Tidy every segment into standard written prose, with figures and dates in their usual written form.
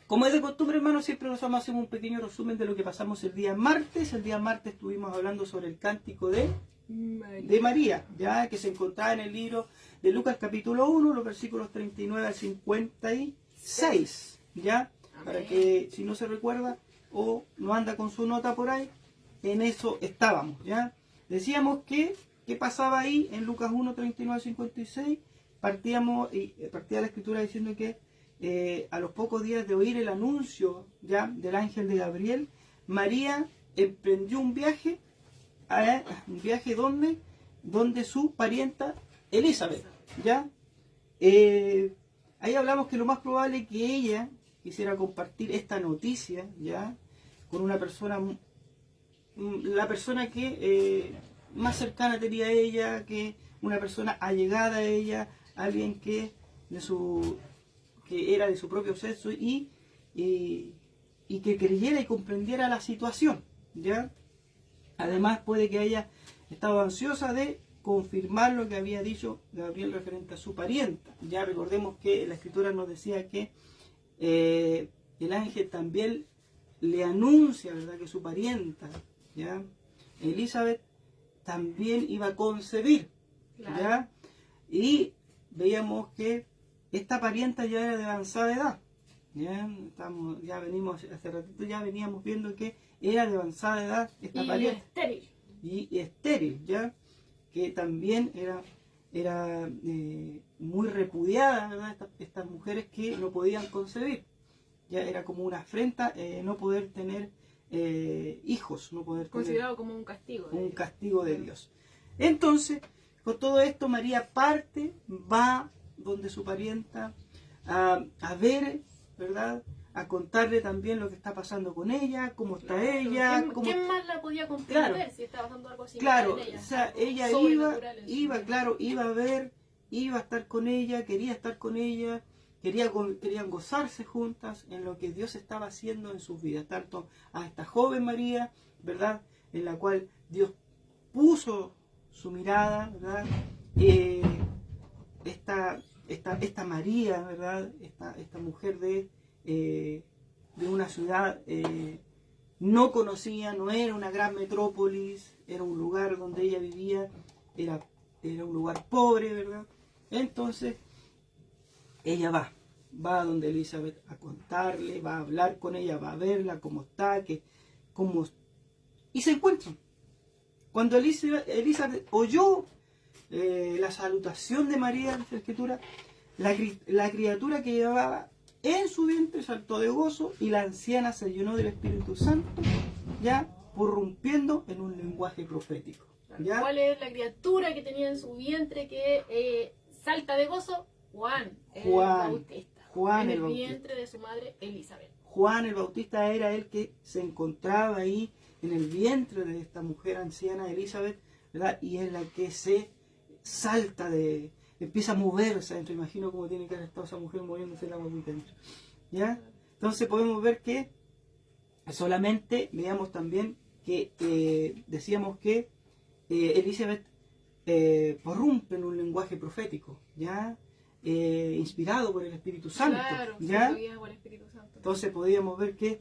Como es de costumbre, hermanos, siempre nosotros hacemos un pequeño resumen de lo que pasamos el día martes. El día martes estuvimos hablando sobre el cántico de María, ya que se encontraba en el libro de Lucas capítulo 1, los versículos 39 al 56, ya, para que si no se recuerda o no anda con su nota por ahí, en eso estábamos, ya. Decíamos que, ¿qué pasaba ahí en Lucas 1, 39 al 56? Partía la escritura diciendo que a los pocos días de oír el anuncio ya del ángel de Gabriel, María emprendió un viaje donde su parienta Elizabeth, ¿ya? Ahí hablamos que lo más probable es que ella quisiera compartir esta noticia, ¿ya? Con una persona, la persona que más cercana tenía a ella, que una persona allegada a ella, alguien que era de su propio sexo y que creyera y comprendiera la situación, ¿ya? Además puede que haya estado ansiosa de confirmar lo que había dicho Gabriel referente a su parienta. Ya recordemos que la escritura nos decía que el ángel también le anuncia, ¿verdad?, que su parienta, ¿ya?, Elizabeth, también iba a concebir, ¿ya? Claro. Y veíamos que esta parienta ya era de avanzada edad. Ya venimos, hace ratito ya veníamos viendo que era de avanzada edad esta parienta. Estéril. Y estéril, ¿ya? Que también era muy repudiada, ¿verdad? Estas mujeres que no podían concebir. Ya era como una afrenta no poder tener hijos, no poder tener, considerado como un castigo. Un castigo de Dios. Entonces, con todo esto, María parte, va donde su parienta a ver, ¿verdad?, a contarle también lo que está pasando con ella, cómo está ella. ¿Quién más la podía comprender, claro, si estaba pasando algo similar? Claro, en ella? O sea, ella iba a ver, iba a estar con ella, quería estar con ella, querían gozarse juntas en lo que Dios estaba haciendo en sus vidas, tanto a esta joven María, ¿verdad?, en la cual Dios puso su mirada, ¿verdad? Esta María, ¿verdad?, esta mujer de una ciudad no conocida, no era una gran metrópolis, era un lugar donde ella vivía, era un lugar pobre, ¿verdad? Entonces ella va donde Elizabeth a contarle, va a hablar con ella, va a verla cómo está, y se encuentran. Cuando Elizabeth oyó la salutación de María, en la escritura, la criatura que llevaba en su vientre saltó de gozo y la anciana se llenó del Espíritu Santo, ya prorrumpiendo en un lenguaje profético. ¿Ya? ¿Cuál es la criatura que tenía en su vientre que salta de gozo? Juan el Bautista. En el vientre de su madre Elizabeth. Juan el Bautista era el que se encontraba ahí en el vientre de esta mujer anciana Elizabeth, ¿verdad? Y es la que se salta empieza a moverse adentro. Imagino cómo tiene que haber estado esa mujer moviéndose la boquita adentro, ¿ya? Entonces podemos ver que solamente veamos también que decíamos que Elizabeth prorrumpe en un lenguaje profético, ¿ya? Inspirado por el Espíritu Santo, claro, ¿ya? Por el Espíritu Santo. Entonces podríamos ver que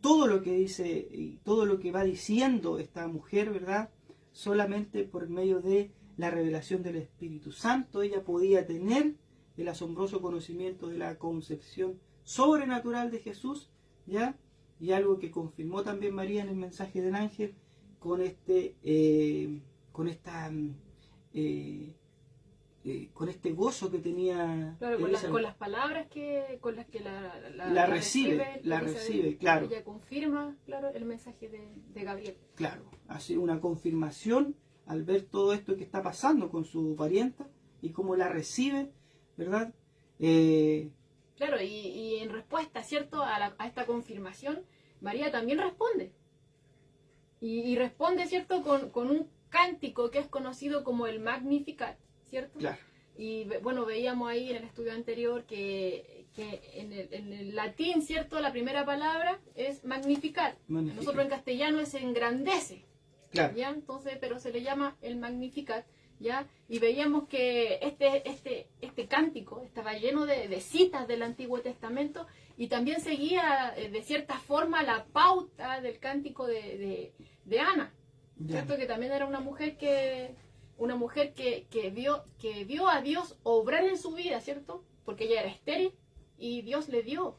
todo lo que dice y todo lo que va diciendo esta mujer, ¿verdad?, solamente por medio de la revelación del Espíritu Santo ella podía tener el asombroso conocimiento de la concepción sobrenatural de Jesús, ¿ya? Y algo que confirmó también María en el mensaje del ángel con este gozo que tenía, claro, con las palabras con las que la recibe, claro. Ella confirma, claro, el mensaje de Gabriel. Claro, hace una confirmación al ver todo esto que está pasando con su parienta y cómo la recibe, ¿verdad? Claro, y en respuesta, ¿cierto?, a esta confirmación, María también responde. Y responde, ¿cierto?, con un cántico que es conocido como el Magnificat, ¿cierto? Claro. Y bueno, veíamos ahí en el estudio anterior que en el latín, ¿cierto?, la primera palabra es Magnificat. Nosotros en castellano es engrandece. Claro. ¿Ya? Entonces, pero se le llama el Magnificat, ¿ya? Y veíamos que este cántico, esta estaba lleno de citas del Antiguo Testamento y también seguía de cierta forma la pauta del cántico de Ana, ¿cierto? Que también era una mujer que vio a Dios obrar en su vida, ¿cierto? Porque ella era estéril y Dios le dio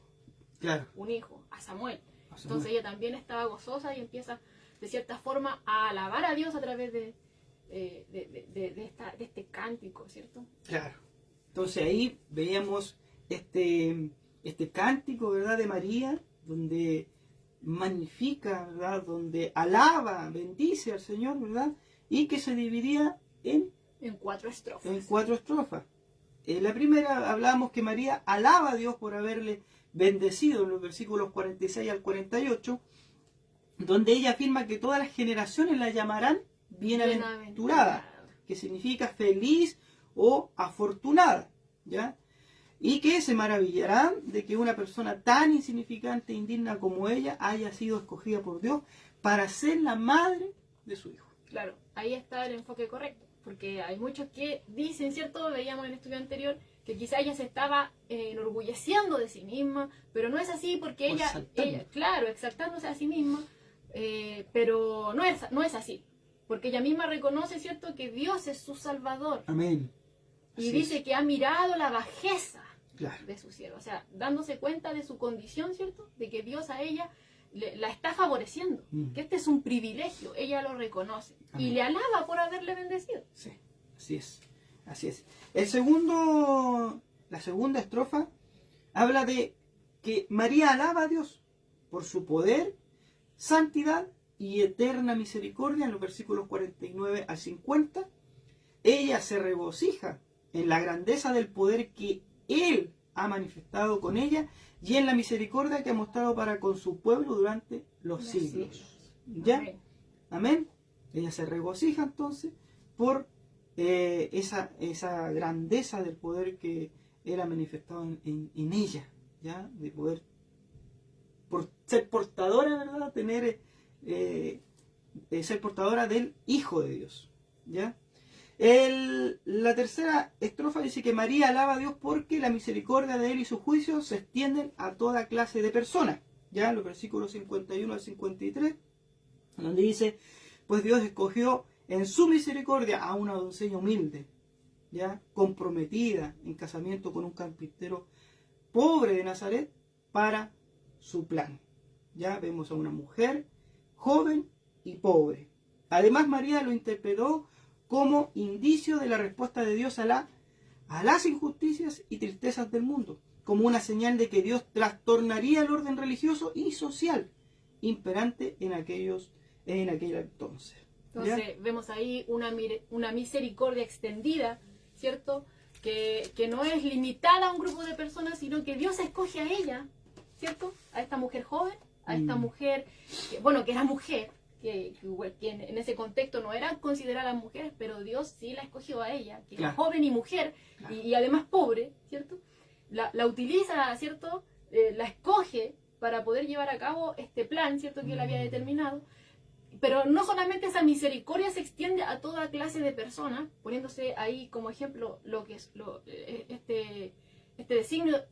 un hijo, a Samuel. Entonces ella también estaba gozosa y empieza de cierta forma a alabar a Dios a través de este cántico, ¿cierto? Claro. Entonces ahí veíamos este cántico, ¿verdad?, de María, donde magnifica, ¿verdad?, donde alaba, bendice al Señor, ¿verdad?, y que se dividía en 4 estrofas. En 4 estrofas. En la primera hablábamos que María alaba a Dios por haberle bendecido, en los versículos 46 al 48, donde ella afirma que todas las generaciones la llamarán bienaventurada, que significa feliz o afortunada, ¿ya? Y que se maravillarán de que una persona tan insignificante e indigna como ella haya sido escogida por Dios para ser la madre de su hijo. Claro, ahí está el enfoque correcto, porque hay muchos que dicen, ¿cierto? Veíamos en el estudio anterior que quizá ella se estaba enorgulleciendo de sí misma, pero no es así porque ella, claro, exaltándose a sí misma, pero no es así, porque ella misma reconoce, ¿cierto?, que Dios es su Salvador. Amén. Y dice que ha mirado la bajeza de su sierva, o sea, dándose cuenta de su condición, ¿cierto?, de que Dios a ella la está favoreciendo, que este es un privilegio, ella lo reconoce. Amén. Y le alaba por haberle bendecido. Sí, así es. La segunda estrofa habla de que María alaba a Dios por su poder, santidad y eterna misericordia en los versículos 49 al 50. Ella se regocija en la grandeza del poder que Él ha manifestado con ella y en la misericordia que ha mostrado para con su pueblo durante los siglos. ¿Ya? Amén. Ella se regocija entonces por esa grandeza del poder que Él ha manifestado en ella, ¿ya? De poder, por ser portadora, ¿verdad? Ser portadora del Hijo de Dios, ¿ya? La tercera estrofa dice que María alaba a Dios porque la misericordia de Él y sus juicios se extienden a toda clase de personas. Ya los versículos 51 al 53, donde dice, pues Dios escogió en su misericordia a una doncella humilde, ya comprometida en casamiento con un carpintero pobre de Nazaret para su plan. Ya vemos a una mujer joven y pobre. Además, María lo interpretó como indicio de la respuesta de Dios a las injusticias y tristezas del mundo, como una señal de que Dios trastornaría el orden religioso y social imperante en aquel entonces. Entonces vemos ahí una misericordia extendida, ¿cierto? Que no es limitada a un grupo de personas, sino que Dios escoge a ella, ¿cierto? A esta mujer joven, a esta mujer, que era mujer, que en ese contexto no eran consideradas mujeres, pero Dios sí la escogió a ella, que era joven y mujer, y además pobre, ¿cierto? La utiliza, ¿cierto? La escoge para poder llevar a cabo este plan, ¿cierto? Que él había determinado. Pero no solamente esa misericordia se extiende a toda clase de personas, poniéndose ahí como ejemplo lo que es este designio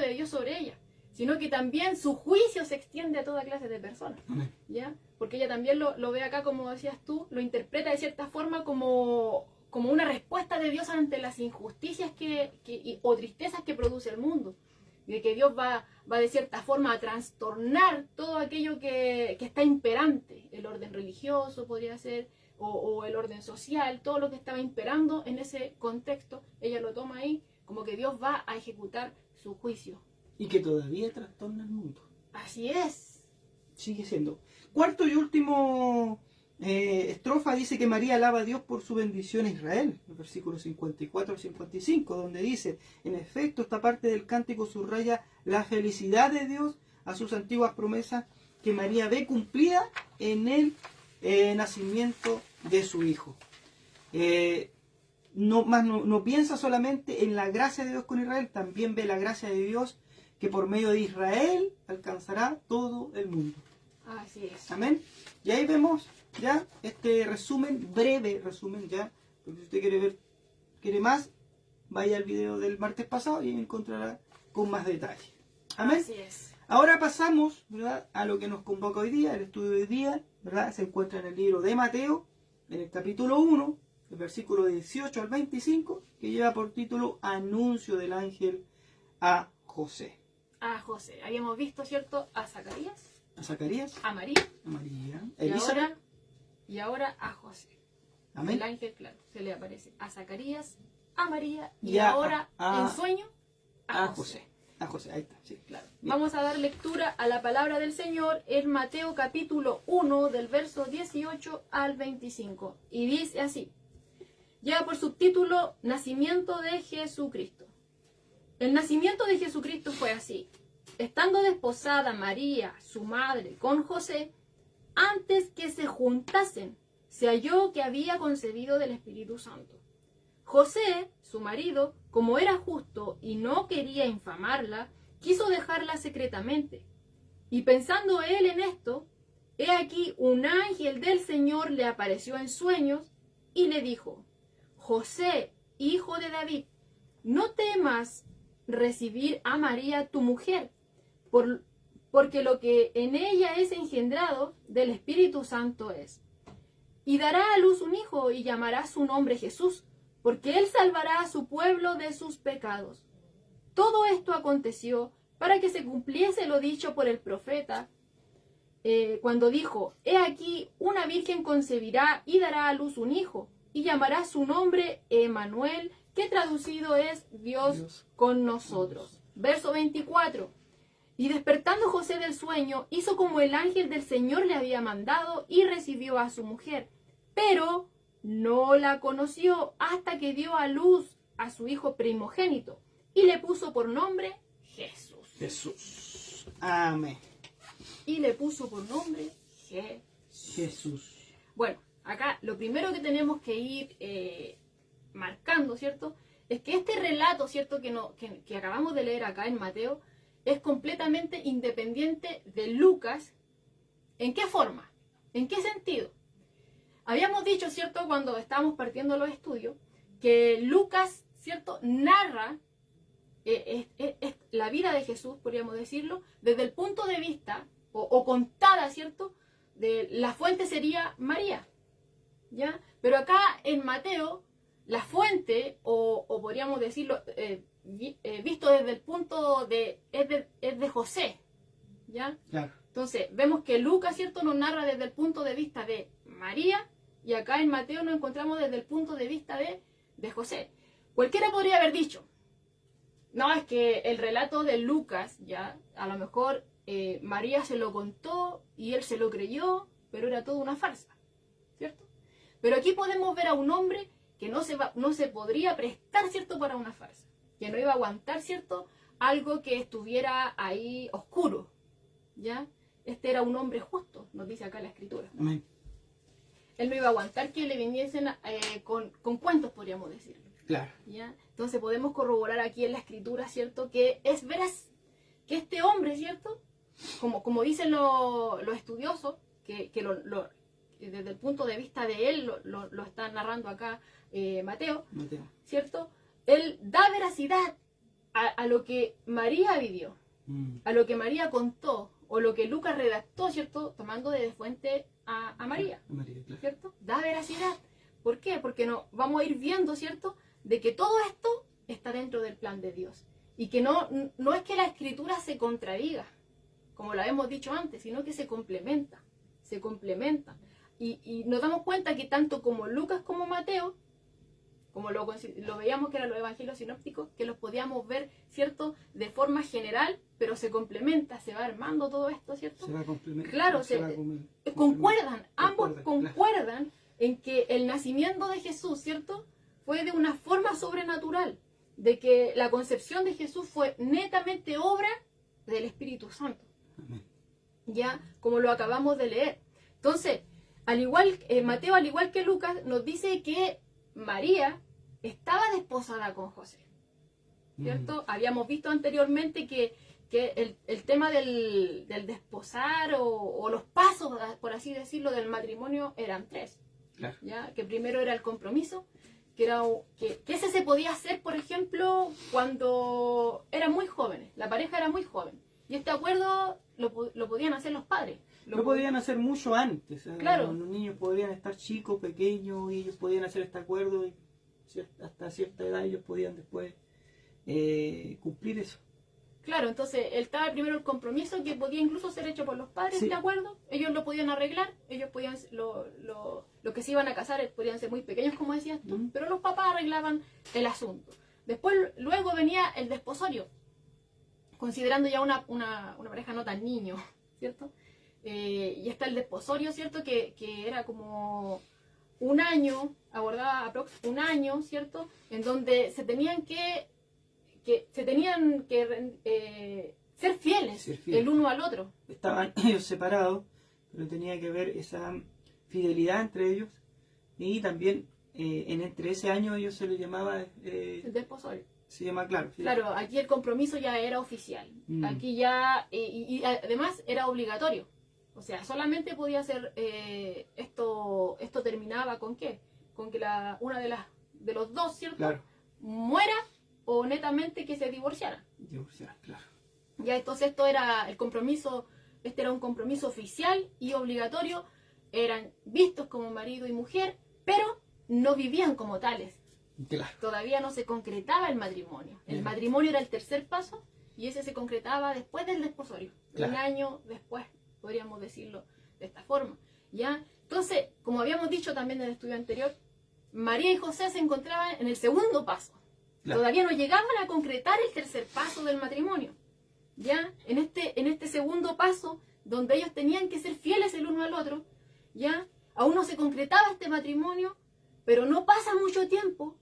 de Dios sobre ella, sino que también su juicio se extiende a toda clase de personas, ¿ya? Porque ella también lo ve acá, como decías tú, lo interpreta de cierta forma como una respuesta de Dios ante las injusticias o tristezas que produce el mundo, de que Dios va de cierta forma a trastornar todo aquello que está imperante, el orden religioso podría ser, o el orden social, todo lo que estaba imperando en ese contexto, ella lo toma ahí como que Dios va a ejecutar su juicio. Y que todavía trastorna el mundo. Así es. Sigue siendo. Cuarto y último estrofa dice que María alaba a Dios por su bendición a Israel, el versículo 54 al 55, donde dice, en efecto, esta parte del cántico subraya la felicidad de Dios a sus antiguas promesas que María ve cumplida en el nacimiento de su hijo. No piensa solamente en la gracia de Dios con Israel, también ve la gracia de Dios que por medio de Israel alcanzará todo el mundo. Así es. Amén. Y ahí vemos ya este breve resumen ya, porque si usted quiere más, vaya al video del martes pasado y encontrará con más detalle. Amén. Así es. Ahora pasamos, ¿verdad?, a lo que nos convoca hoy día, el estudio de hoy día, ¿verdad? Se encuentra en el libro de Mateo, en el capítulo 1, el versículo 18 al 25, que lleva por título Anuncio del ángel a José. A José. Habíamos visto, ¿cierto?, a Zacarías, A Zacarías, a María, a María, a y Elizabeth. ahora a José. Amén. El ángel, claro, se le aparece a Zacarías, a María y Ya, ahora en sueño a José. A José, ahí está, sí, Claro. Bien. Vamos a dar lectura a la palabra del Señor en Mateo capítulo 1 del verso 18 al 25. Y dice así. Lleva por subtítulo Nacimiento de Jesucristo. El nacimiento de Jesucristo fue así. Estando desposada María, su madre, con José, antes que se juntasen, se halló que había concebido del Espíritu Santo. José, su marido, como era justo y no quería infamarla, quiso dejarla secretamente. Y pensando él en esto, he aquí un ángel del Señor le apareció en sueños y le dijo: José, hijo de David, no temas recibir a María tu mujer, porque lo que en ella es engendrado del Espíritu Santo es. Y dará a luz un hijo y llamará su nombre Jesús, porque él salvará a su pueblo de sus pecados. Todo esto aconteció para que se cumpliese lo dicho por el profeta, cuando dijo: He aquí, una virgen concebirá y dará a luz un hijo, y llamará su nombre Emmanuel, que traducido es Dios con nosotros. Verso 24. Y despertando José del sueño, hizo como el ángel del Señor le había mandado y recibió a su mujer. Pero no la conoció hasta que dio a luz a su hijo primogénito y le puso por nombre Jesús. Jesús. Amén. Y le puso por nombre Jesús. Bueno, acá lo primero que tenemos que ir marcando, ¿cierto?, es que este relato, ¿cierto?, que acabamos de leer acá en Mateo, es completamente independiente de Lucas. ¿En qué forma? ¿En qué sentido? Habíamos dicho, ¿cierto?, cuando estábamos partiendo los estudios, que Lucas, ¿cierto?, narra la vida de Jesús, podríamos decirlo, desde el punto de vista, o contada, ¿cierto?, de la fuente sería María, ¿ya? Pero acá en Mateo, la fuente, o podríamos decirlo, visto desde el punto es de José, ¿ya? Claro. Entonces, vemos que Lucas, ¿cierto?, nos narra desde el punto de vista de María, y acá en Mateo nos encontramos desde el punto de vista de José. Cualquiera podría haber dicho: no, es que el relato de Lucas, ya, a lo mejor María se lo contó y él se lo creyó, pero era toda una farsa, ¿cierto? Pero aquí podemos ver a un hombre que no se podría prestar, ¿cierto?, para una farsa, que no iba a aguantar, ¿cierto?, algo que estuviera ahí oscuro, ¿ya? Este era un hombre justo, nos dice acá la Escritura. Amén. Él no iba a aguantar que le viniesen con cuentos, podríamos decirlo. Claro. ¿Ya? Entonces podemos corroborar aquí en la Escritura, ¿cierto?, que es veraz, que este hombre, ¿cierto?, como dicen los estudiosos, que desde el punto de vista de él lo está narrando acá Mateo, ¿cierto?, él da veracidad a lo que María vivió, a lo que María contó, o lo que Lucas redactó, ¿cierto?, tomando de fuente a María, Claro. ¿cierto? Da veracidad. ¿Por qué? Porque vamos a ir viendo, ¿cierto?, de que todo esto está dentro del plan de Dios. Y que no es que la Escritura se contradiga, como lo hemos dicho antes, sino que se complementa. Y nos damos cuenta que tanto como Lucas como Mateo, como lo veíamos que eran los evangelios sinópticos, que los podíamos ver, ¿cierto?, de forma general, pero se complementa, se va armando todo esto, ¿cierto? Se va a complementar. Claro, concuerdan, ambos concuerdan, claro, en que el nacimiento de Jesús, ¿cierto?, fue de una forma sobrenatural, de que la concepción de Jesús fue netamente obra del Espíritu Santo. Amén. Ya, como lo acabamos de leer. Entonces, Mateo, al igual que Lucas, nos dice que María estaba desposada con José, ¿cierto? Habíamos visto anteriormente que el tema del desposar o los pasos, por así decirlo, del matrimonio eran tres. Claro. ¿Ya? Que primero era el compromiso, que ese se podía hacer, por ejemplo, cuando eran muy jóvenes, la pareja era muy joven. Y este acuerdo lo podían hacer los padres. Lo podían hacer mucho antes. Claro. Los niños podrían estar chicos, pequeños, y ellos podían hacer este acuerdo y hasta cierta edad ellos podían después cumplir eso. Claro, entonces estaba primero el compromiso que podía incluso ser hecho por los padres, ¿de acuerdo? Ellos lo podían arreglar, ellos podían, lo que se iban a casar podían ser muy pequeños, como decías tú, pero los papás arreglaban el asunto. Luego venía el desposorio, considerando ya una pareja no tan niño, ¿cierto? Y está el desposorio, ¿cierto? Que era como un año, abordaba un año, ¿cierto? En donde se tenían que ser fieles el uno al otro. Estaban ellos separados, pero tenía que ver esa fidelidad entre ellos, y también entre ese año ellos se les llamaba el desposorio. Se llama, claro. Sí. Claro, aquí el compromiso ya era oficial. Aquí ya, y además era obligatorio. O sea, solamente podía ser, esto terminaba ¿con qué? Con que una de los dos, ¿cierto? Claro. Muera, o netamente que se divorciara. Claro. Ya, entonces esto era el compromiso, este era un compromiso oficial y obligatorio, eran vistos como marido y mujer, pero no vivían como tales. Claro. Todavía no se concretaba el matrimonio. El matrimonio era el tercer paso y ese se concretaba después del desposorio. Claro. Un año después, podríamos decirlo de esta forma. ¿Ya? Entonces, como habíamos dicho también en el estudio anterior, María y José se encontraban en el segundo paso. Claro. Todavía no llegaban a concretar el tercer paso del matrimonio. ¿Ya? En este segundo paso, donde ellos tenían que ser fieles el uno al otro, ¿ya? Aún no se concretaba este matrimonio, pero no pasa mucho tiempo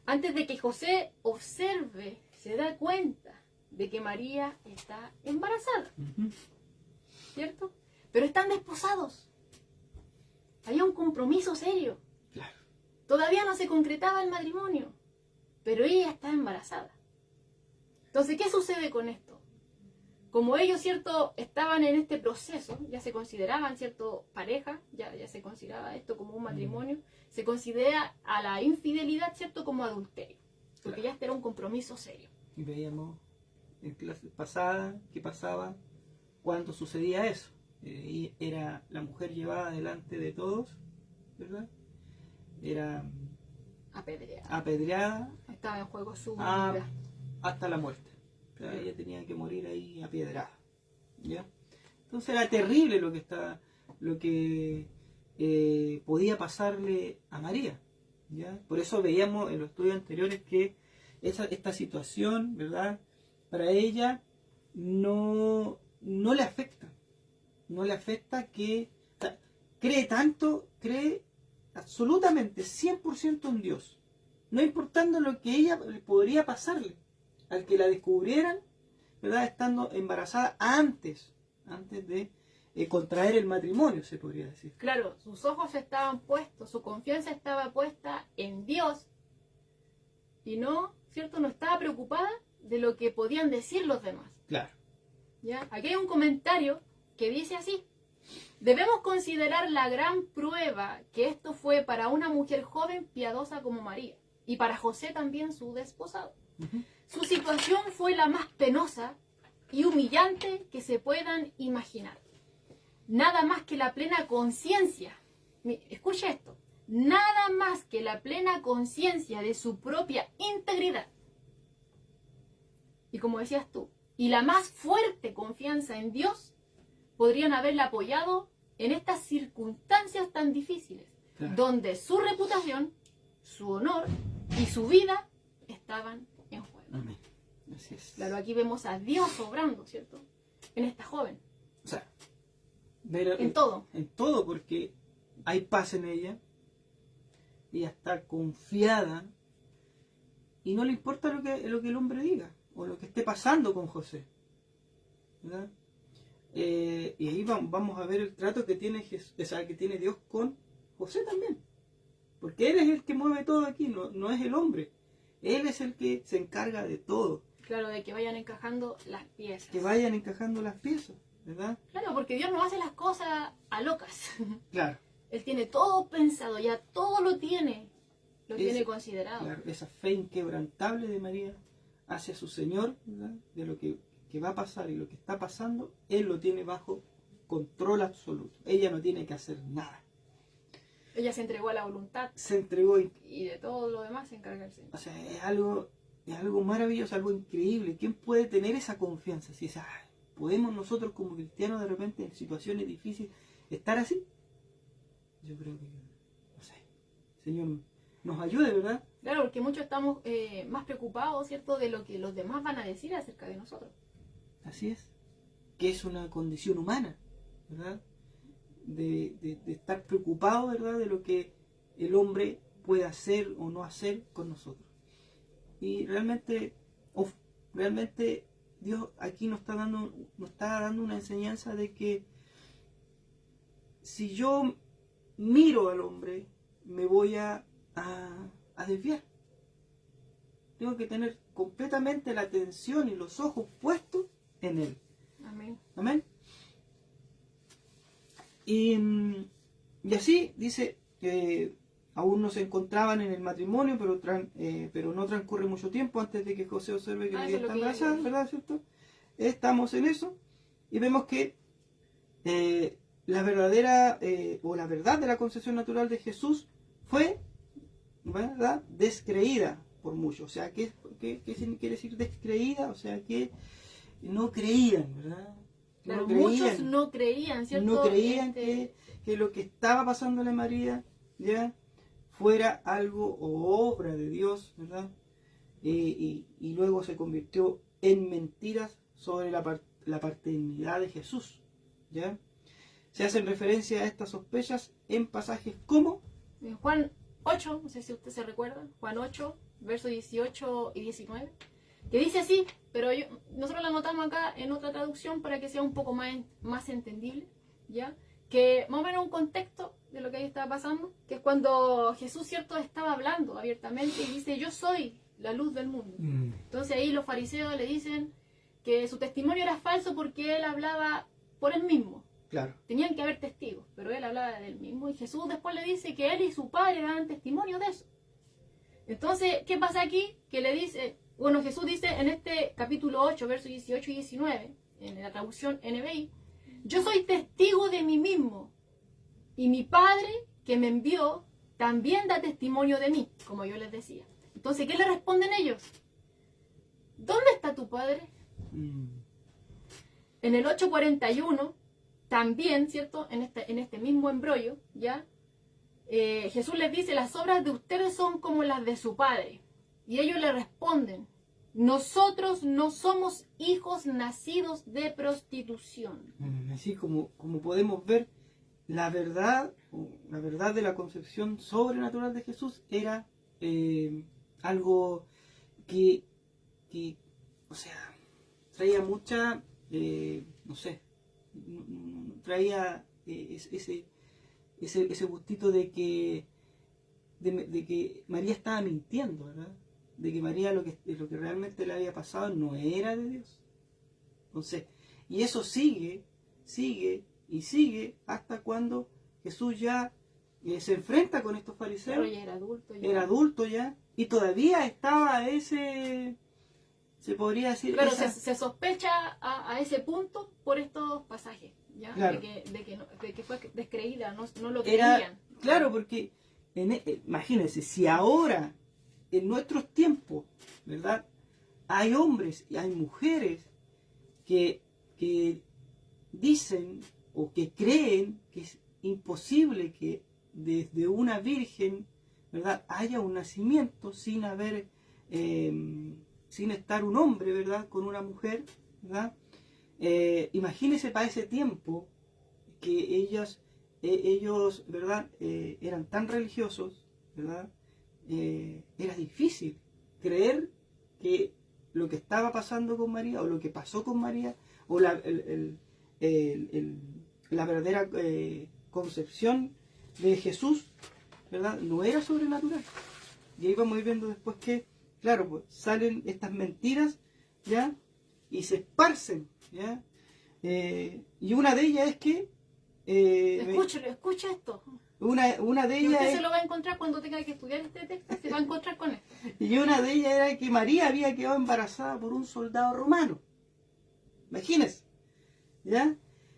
antes de que José observe, se da cuenta de que María está embarazada. ¿Cierto? Pero están desposados. Había un compromiso serio. Claro. Todavía no se concretaba el matrimonio, pero ella está embarazada. Entonces, ¿qué sucede con esto? Como ellos, ¿cierto?, estaban en este proceso, ya se consideraban, ¿cierto?, pareja, ya se consideraba esto como un matrimonio, se considera a la infidelidad, ¿cierto?, como adulterio, porque ya este era un compromiso serio. Y veíamos en clases pasadas qué pasaba cuando sucedía eso. Y era la mujer llevada delante de todos, ¿verdad? Era apedreada. Estaba en juego su vida. Hasta la muerte. O sea, ella tenía que morir ahí apiedrada. ¿Ya? Entonces era terrible lo que podía pasarle a María. ¿Ya? Por eso veíamos en los estudios anteriores que esta situación, ¿verdad?, para ella no le afecta. No le afecta que... O sea, cree absolutamente 100% en Dios. No importando lo que ella podría pasarle al que la descubrieran, ¿verdad?, estando embarazada antes de contraer el matrimonio, se podría decir. Claro, sus ojos estaban puestos, su confianza estaba puesta en Dios y no, ¿cierto?, no estaba preocupada de lo que podían decir los demás. Claro. ¿Ya? Aquí hay un comentario que dice así: debemos considerar la gran prueba que esto fue para una mujer joven piadosa como María, y para José también su desposado. Su situación fue la más penosa y humillante que se puedan imaginar. Nada más que la plena conciencia, escucha esto, nada más que la plena conciencia de su propia integridad. Y como decías tú, y la más fuerte confianza en Dios, podrían haberla apoyado en estas circunstancias tan difíciles, claro, donde su reputación, su honor y su vida estaban en juego. Amén. Así es. Claro, aquí vemos a Dios obrando, ¿cierto?, en esta joven. O sea, en todo. En todo, porque hay paz en ella. Ella está confiada y no le importa lo que el hombre diga o lo que esté pasando con José, ¿verdad? Y ahí vamos a ver el trato que tiene Dios con José también, porque él es el que mueve todo aquí, no es el hombre. Él es el que se encarga de todo. Claro, de que vayan encajando las piezas. Que vayan encajando las piezas, ¿verdad? Claro, porque Dios no hace las cosas a locas. Claro. Él tiene todo pensado, ya todo lo tiene considerado. Claro, esa fe inquebrantable de María hacia su Señor, ¿verdad? De lo que va a pasar y lo que está pasando, Él lo tiene bajo control absoluto. Ella no tiene que hacer nada. Ella se entregó a la voluntad. Se entregó y de todo lo demás se encarga el Señor. O sea, es algo maravilloso, algo increíble. ¿Quién puede tener esa confianza? Si es, ¿podemos nosotros como cristianos de repente en situaciones difíciles estar así? Yo creo que, no sé, Señor nos ayude, ¿verdad? Claro, porque muchos estamos más preocupados, ¿cierto?, de lo que los demás van a decir acerca de nosotros. Así es, que es una condición humana, ¿verdad? De estar preocupado, ¿verdad?, de lo que el hombre puede hacer o no hacer con nosotros. Y realmente Dios aquí nos está dando una enseñanza de que si yo miro al hombre, me voy a desviar. Tengo que tener completamente la atención y los ojos puestos en él. Amén. Amén. Y así dice que aún no se encontraban en el matrimonio, pero no transcurre mucho tiempo antes de que José observe que María está embarazada, ¿verdad? ¿Cierto? Estamos en eso y vemos que la verdadera o la verdad de la concepción natural de Jesús fue, ¿verdad?, descreída por muchos. O sea, ¿qué quiere decir descreída? O sea, que no creían, ¿verdad? Claro, muchos no creían, ¿cierto? No creían que lo que estaba pasándole a María ya fuera algo o obra de Dios, ¿verdad? Y luego se convirtió en mentiras sobre la paternidad de Jesús, ¿ya? Se hacen referencia a estas sospechas en pasajes como en Juan 8, no sé si usted se recuerda, Juan 8, versos 18 y 19, que dice así, pero nosotros la anotamos acá en otra traducción para que sea un poco más entendible, ¿ya? Que más o menos un contexto de lo que ahí estaba pasando, que es cuando Jesús, ¿cierto?, estaba hablando abiertamente y dice, yo soy la luz del mundo. Entonces ahí los fariseos le dicen que su testimonio era falso porque él hablaba por él mismo. Claro. Tenían que haber testigos, pero él hablaba de él mismo y Jesús después le dice que él y su padre dan testimonio de eso. Entonces, ¿qué pasa aquí? Que le dice, bueno, Jesús dice en este capítulo 8, versos 18 y 19, en la traducción NBI, yo soy testigo de mí mismo y mi Padre que me envió también da testimonio de mí, como yo les decía. Entonces, ¿qué le responden ellos? ¿Dónde está tu Padre? En el 8:41, también, ¿cierto? En este mismo embrollo, ¿ya? Jesús les dice, las obras de ustedes son como las de su Padre. Y ellos le responden, nosotros no somos hijos nacidos de prostitución. Así como podemos ver, la verdad de la concepción sobrenatural de Jesús era algo que, o sea, traía mucha, no sé, traía ese gustito de que María estaba mintiendo, ¿verdad? De que María lo que realmente le había pasado no era de Dios. Entonces, y eso sigue hasta cuando Jesús ya se enfrenta con estos fariseos. Pero ya era adulto. Era adulto ya, y todavía estaba se podría decir... Claro, se sospecha a ese punto por estos pasajes, ¿ya? Claro. De que fue descreída, no lo creían. Claro, porque imagínense, si ahora, en nuestros tiempos, ¿verdad?, hay hombres y hay mujeres que dicen o que creen que es imposible que desde una virgen, ¿verdad?, haya un nacimiento sin estar un hombre, ¿verdad?, con una mujer, ¿verdad? Imagínense para ese tiempo que ellos, ¿verdad?, eran tan religiosos, ¿verdad? Era difícil creer que lo que estaba pasando con María, o lo que pasó con María, o la verdadera concepción de Jesús, ¿verdad?, no era sobrenatural. Y ahí vamos a ir viendo después que, claro, pues salen estas mentiras, ¿ya?, y se esparcen, ¿ya? Y una de ellas es que... Escucha esto. Una de Y ellas usted se lo va a encontrar cuando tenga que estudiar este texto, se va a encontrar con esto. y una de ellas era que María había quedado embarazada por un soldado romano. Imagínense, ¿ya?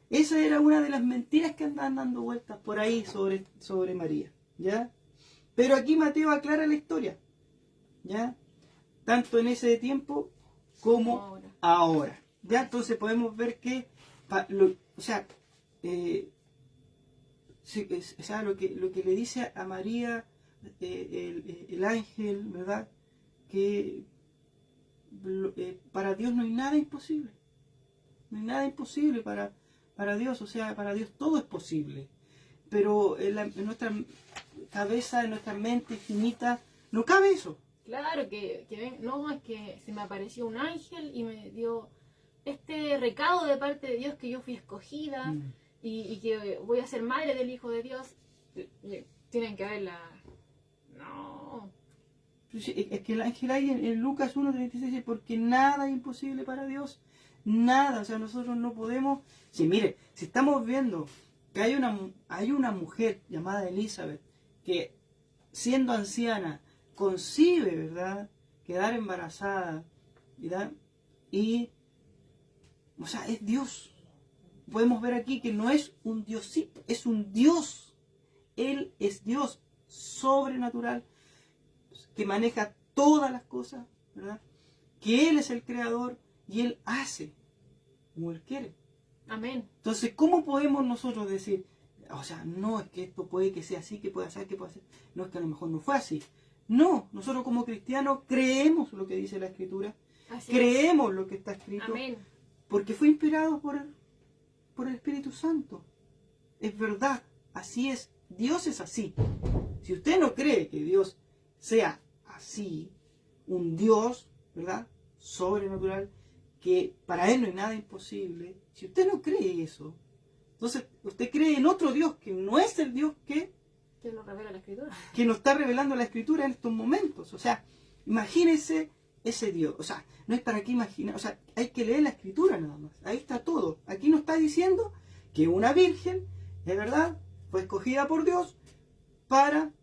Esa era una de las mentiras que andaban dando vueltas por ahí sobre María, ¿ya? Pero aquí Mateo aclara la historia, ¿ya? Tanto en ese tiempo como ahora. ¿Ya? Entonces podemos ver que, o sea, lo que le dice a María el ángel, ¿verdad? Que para Dios no hay nada imposible. No hay nada imposible para Dios, o sea, para Dios todo es posible. Pero en nuestra cabeza, en nuestra mente finita, no cabe eso. Claro, no, es que se me apareció un ángel y me dio este recado de parte de Dios que yo fui escogida y que voy a ser madre del Hijo de Dios. Tienen que verla. No. Es que el ángel ahí en Lucas 1:36 dice, porque nada es imposible para Dios. Nada, o sea, nosotros no podemos... Sí, mire, si estamos viendo que hay una mujer llamada Elizabeth que siendo anciana concibe, ¿verdad?, quedar embarazada, ¿verdad? Y, o sea, es Dios. Podemos ver aquí que no es un diosito, es un Dios. Él es Dios sobrenatural, que maneja todas las cosas, ¿verdad? Que Él es el creador y Él hace como Él quiere. Amén. Entonces, ¿cómo podemos nosotros decir, o sea, no, es que esto puede que sea así, que pueda ser, que pueda ser? No, es que a lo mejor no fue así. No, nosotros como cristianos creemos lo que dice la Escritura, creemos lo que está escrito, amén, porque fue inspirado por el Espíritu Santo. Es verdad, así es, Dios es así. Si usted no cree que Dios sea así, un Dios, ¿verdad?, sobrenatural, que para Él no hay nada imposible, si usted no cree eso, entonces usted cree en otro Dios que no es el Dios que nos revela la Escritura, que nos está revelando la Escritura en estos momentos. O sea, imagínese ese Dios. O sea, no es para qué imaginar, o sea, hay que leer la Escritura nada más. Ahí está todo. Aquí nos está diciendo que una virgen, de verdad, fue escogida por Dios para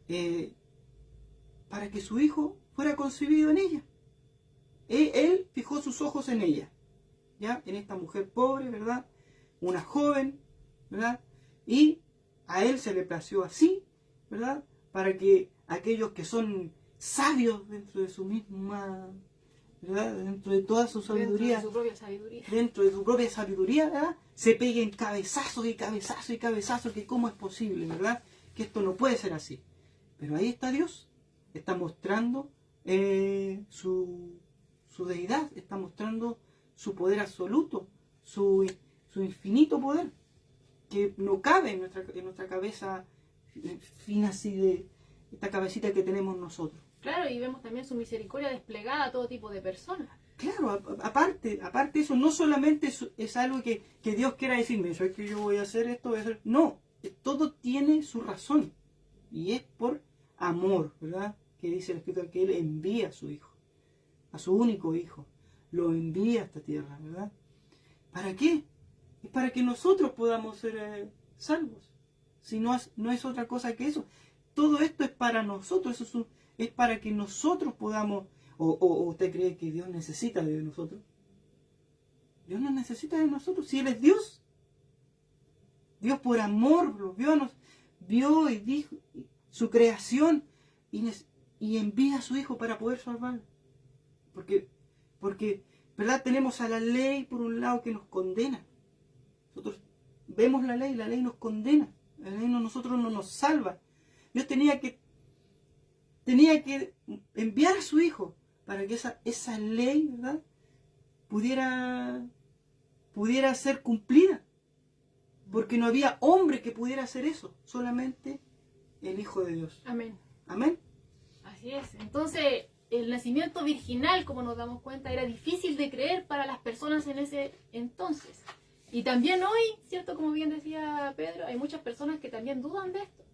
que su hijo fuera concebido en ella. Él fijó sus ojos en ella, ¿ya? En esta mujer pobre, ¿verdad? Una joven, ¿verdad? Y a Él se le plació así, ¿verdad? Para que aquellos que son sabios dentro de su misma, ¿verdad?, dentro de toda su sabiduría, dentro de su propia sabiduría, ¿verdad?, se peguen cabezazos y cabezazos y cabezazos, que cómo es posible, ¿verdad?, que esto no puede ser así. Pero ahí está Dios, está mostrando su deidad, está mostrando su poder absoluto, su infinito poder, que no cabe en nuestra cabeza fina así, de esta cabecita que tenemos nosotros. Claro, y vemos también su misericordia desplegada a todo tipo de personas. Claro, aparte eso, no solamente es algo que Dios quiera decirme, eso es que yo voy a hacer esto, voy a hacer... No, todo tiene su razón, y es por amor, ¿verdad? Que dice el Escritor que Él envía a su Hijo, a su único Hijo, lo envía a esta tierra, ¿verdad? ¿Para qué? Es para que nosotros podamos ser salvos. Si no es otra cosa que eso. Todo esto es para nosotros, es para que nosotros podamos... ¿O usted cree que Dios necesita de nosotros? Dios no necesita de nosotros, si Él es Dios. Dios por amor lo vio y dijo su creación y envía a su Hijo para poder salvarlo. Porque, ¿verdad? Tenemos a la ley por un lado que nos condena. Nosotros vemos la ley nos condena. La ley nosotros no nos salva. Dios tenía que enviar a su Hijo para que esa ley, ¿verdad?, pudiera ser cumplida. Porque no había hombre que pudiera hacer eso, solamente el Hijo de Dios. Amén. Amén. Así es. Entonces, el nacimiento virginal, como nos damos cuenta, era difícil de creer para las personas en ese entonces. Y también hoy, ¿cierto? Como bien decía Pedro, hay muchas personas que también dudan de esto.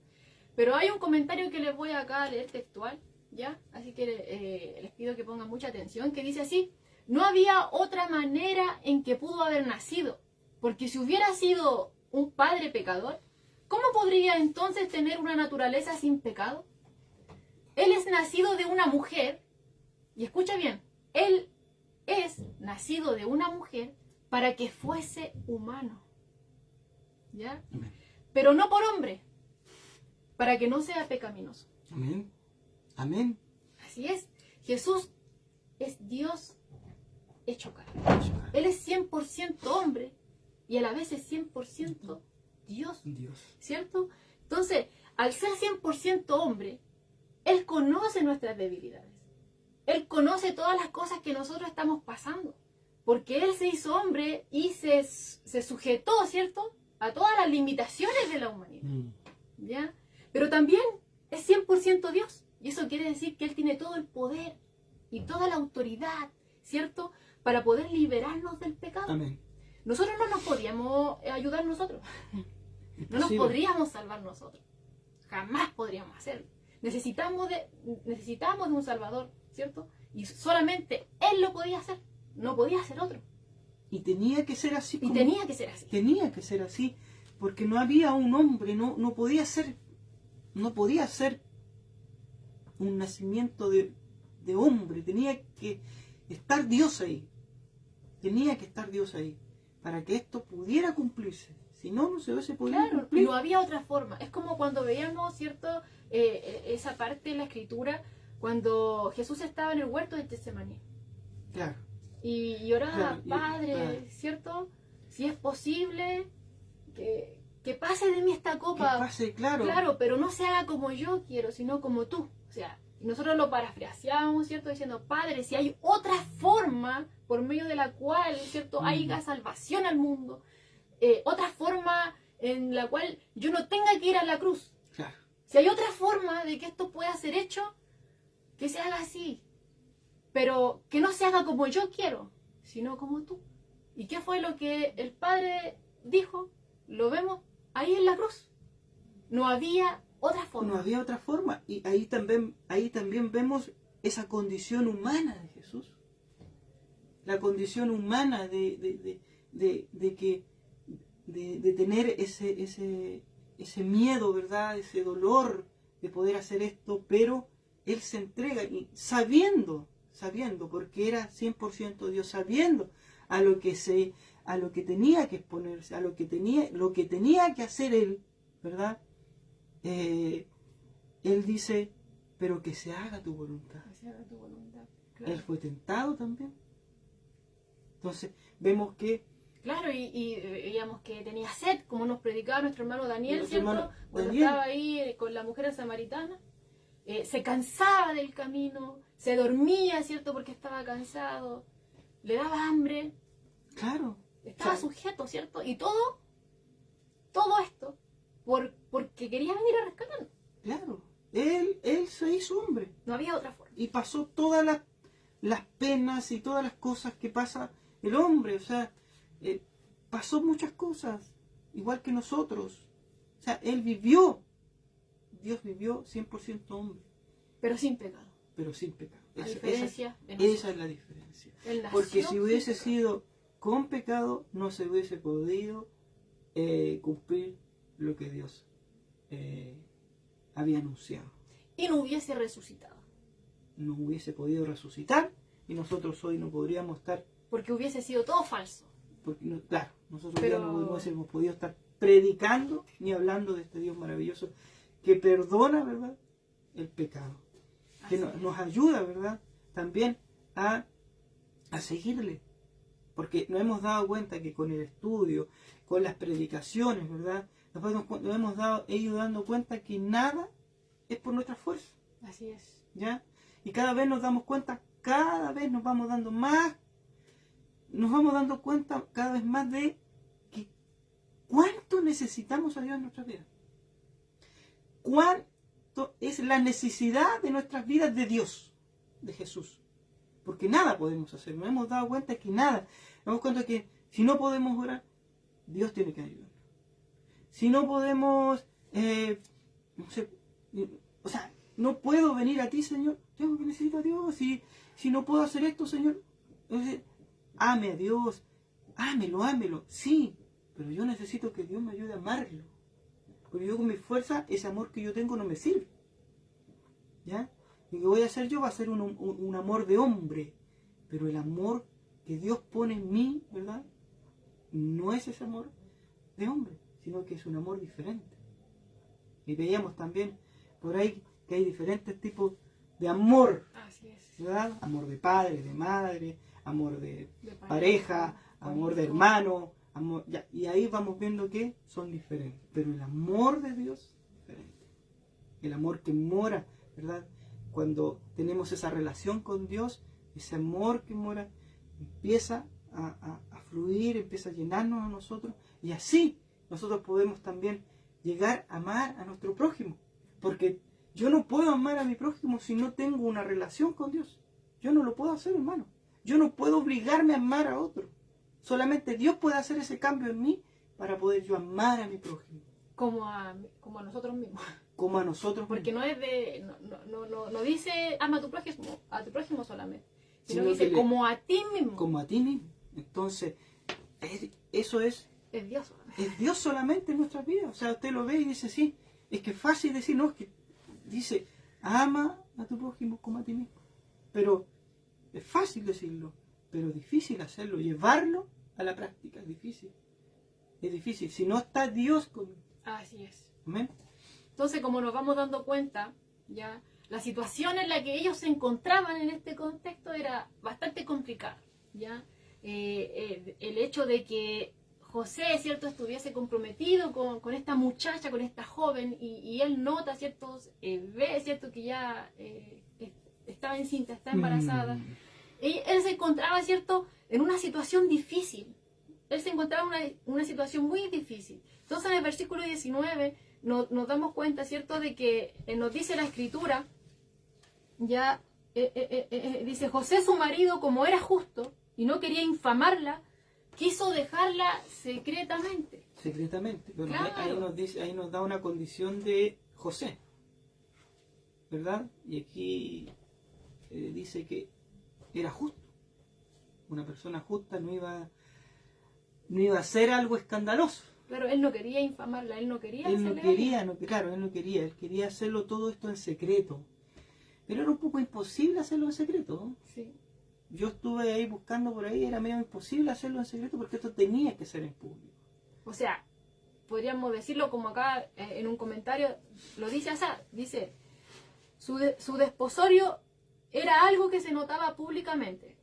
Pero hay un comentario que les voy acá a leer textual, ¿ya? Así que les pido que pongan mucha atención, que dice así: no había otra manera en que pudo haber nacido, porque si hubiera sido un padre pecador, ¿cómo podría entonces tener una naturaleza sin pecado? Él es nacido de una mujer, y escucha bien, Él es nacido de una mujer para que fuese humano. ¿Ya? Amén. Pero no por hombre, para que no sea pecaminoso. Amén. Amén. Así es. Jesús es Dios hecho carne. Él es 100% hombre y a la vez es 100% Dios. ¿Cierto? Entonces, al ser 100% hombre, Él conoce nuestras debilidades. Él conoce todas las cosas que nosotros estamos pasando. Porque Él se hizo hombre y se sujetó, ¿cierto?, a todas las limitaciones de la humanidad. ¿Ya? Pero también es 100% Dios. Y eso quiere decir que Él tiene todo el poder y toda la autoridad, ¿cierto?, para poder liberarnos del pecado. Amén. Nosotros no nos podríamos ayudar nosotros. No nos podríamos salvar nosotros. Jamás podríamos hacerlo. Necesitamos de un Salvador, ¿cierto? Y solamente Él lo podía hacer. No podía hacer otro. Y tenía que ser así. Tenía que ser así. Tenía que ser así. Porque no había un hombre, no podía ser un nacimiento de hombre. Tenía que estar Dios ahí. Tenía que estar Dios ahí. Para que esto pudiera cumplirse. Si no, no se hubiese podido cumplir. No había otra forma. Es como cuando veíamos, ¿cierto?, esa parte de la Escritura, cuando Jesús estaba en el huerto de Getsemaní. Claro. Y oraba, Padre, ¿cierto? Si es posible, que pase de mí esta copa. Que pase, claro. Claro, pero no se haga como yo quiero, sino como tú. O sea, nosotros lo parafraseamos, ¿cierto? Diciendo, Padre, si hay otra forma por medio de la cual, ¿cierto?, haya salvación al mundo, otra forma en la cual yo no tenga que ir a la cruz. Claro. Si hay otra forma de que esto pueda ser hecho, que se haga así. Pero que no se haga como yo quiero, sino como tú. ¿Y qué fue lo que el Padre dijo? Lo vemos ahí en la cruz. No había otra forma. No había otra forma. Y ahí también vemos esa condición humana de Jesús. La condición humana de tener ese miedo, ¿verdad? Ese dolor de poder hacer esto, pero Él se entrega y sabiendo, porque era 100% Dios, sabiendo a lo que tenía que exponerse, a lo que tenía que hacer Él, ¿verdad? Él dice, pero que se haga tu voluntad. Que se haga tu voluntad. Claro. Él fue tentado también. Entonces, vemos que... Claro, y veíamos que tenía sed, como nos predicaba nuestro hermano Daniel, ¿cierto? Cuando Daniel estaba ahí con la mujer samaritana. Se cansaba del camino, se dormía, ¿cierto?, porque estaba cansado, le daba hambre. Claro. Estaba sujeto, ¿cierto? Y todo esto, porque quería venir a rescatarnos. Claro. Él se hizo hombre. No había otra forma. Y pasó todas las penas y todas las cosas que pasa el hombre. O sea, pasó muchas cosas, igual que nosotros. O sea, Él vivió. Dios vivió 100% hombre. Pero sin pecado. Esa es la diferencia. Porque si hubiese sido con pecado, no se hubiese podido cumplir lo que Dios había anunciado. Y no hubiese resucitado. No hubiese podido resucitar y nosotros hoy no podríamos estar... Porque hubiese sido todo falso. Porque claro, nosotros ya no hubiésemos podido estar predicando ni hablando de este Dios maravilloso que perdona, ¿verdad?, el pecado. Que nos ayuda, ¿verdad?, también a seguirle. Porque nos hemos dado cuenta que con el estudio, con las predicaciones, ¿verdad?, nos hemos ido dando cuenta que nada es por nuestra fuerza. Así es. ¿Ya? Y cada vez nos damos cuenta, cada vez nos vamos dando cuenta cada vez más de que cuánto necesitamos a Dios en nuestras vidas. Cuánto es la necesidad de nuestras vidas de Dios, de Jesús. Porque nada podemos hacer. Nos hemos dado cuenta que nada. Nos damos cuenta que si no podemos orar, Dios tiene que ayudarnos. Si no podemos, no puedo venir a ti, Señor, tengo que necesitar a Dios. Si no puedo hacer esto, Señor, entonces, ame a Dios, ámelo, sí, pero yo necesito que Dios me ayude a amarlo. porque yo con mi fuerza, ese amor que yo tengo no me sirve. ¿Ya? Lo que voy a hacer yo va a ser un amor de hombre, pero el amor que Dios pone en mí, ¿verdad? No es ese amor de hombre, sino que es un amor diferente. Y veíamos también por ahí que hay diferentes tipos de amor. Así es. ¿Verdad? Amor de padre, de madre, amor de pareja, amor hijo, de hermano, amor, ya, y ahí vamos viendo que son diferentes. Pero el amor de Dios es diferente. El amor que mora, ¿verdad? Cuando tenemos esa relación con Dios, ese amor que mora empieza a fluir, empieza a llenarnos a nosotros, y así nosotros podemos también llegar a amar a nuestro prójimo. Porque yo no puedo amar a mi prójimo si no tengo una relación con Dios. Yo no lo puedo hacer, hermano. Yo no puedo obligarme a amar a otro. Solamente Dios puede hacer ese cambio en mí para poder yo amar a mi prójimo. Como a nosotros mismos. Como a nosotros Porque mismos. no es de, no dice ama a tu prójimo solamente, sino Sino dice que como a ti mismo. Como a ti mismo. Entonces, eso es Dios solamente. Es Dios solamente en nuestras vidas. O sea, usted lo ve y dice, sí, es que es fácil decir, no, es que dice, ama a tu prójimo como a ti mismo. Pero es fácil decirlo, pero es difícil hacerlo, llevarlo a la práctica, es difícil. Es difícil, si no está Dios conmigo. Así es. ¿Amén? Entonces, como nos vamos dando cuenta, ya la situación en la que ellos se encontraban en este contexto era bastante complicada, ¿ya? El hecho de que José, ¿cierto?, estuviese comprometido con esta muchacha, con esta joven, y él nota, ¿cierto?, ve, ¿cierto?, que ya estaba encinta, está embarazada. Él se encontraba, ¿cierto?, en una situación difícil. Él se encontraba en una situación muy difícil. Entonces, en el versículo 19 nos damos cuenta, ¿cierto?, de que nos dice la Escritura, ya dice, José, su marido, como era justo y no quería infamarla, quiso dejarla secretamente. Secretamente. Pero Claro. ahí nos da una condición de José. ¿Verdad? Y aquí dice que era justo. Una persona justa no iba a hacer algo escandaloso. Pero él no quería infamarla, él no quería Él no hacerle quería, él quería hacerlo todo esto en secreto. Pero era un poco imposible hacerlo en secreto, ¿no? Sí. Yo estuve ahí buscando por ahí, era medio imposible hacerlo en secreto porque esto tenía que ser en público. O sea, podríamos decirlo como acá en un comentario, lo dice así, dice, su desposorio era algo que se notaba públicamente,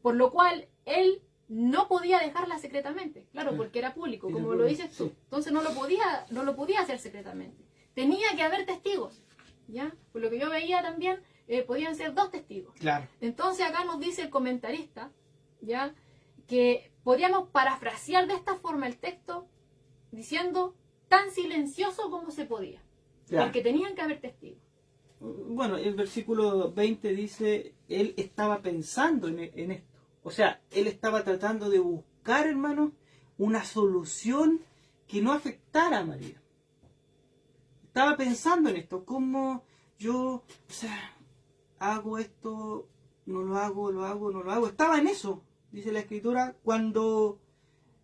por lo cual él no podía dejarla secretamente, claro, porque era público, Era como público, lo dices tú. sí. Entonces no lo podía hacer secretamente. Tenía que haber testigos, ¿ya? Por lo que yo veía también, podían ser 2 testigos. Claro. Entonces acá nos dice el comentarista, ¿ya?, que podríamos parafrasear de esta forma el texto diciendo tan silencioso como se podía, Claro. porque tenían que haber testigos. Bueno, el versículo 20 dice, él estaba pensando en esto. O sea, él estaba tratando de buscar, hermano, una solución que no afectara a María. Estaba pensando en esto, cómo yo, o sea, hago esto, no lo hago, lo hago, no lo hago. Estaba en eso, dice la Escritura, cuando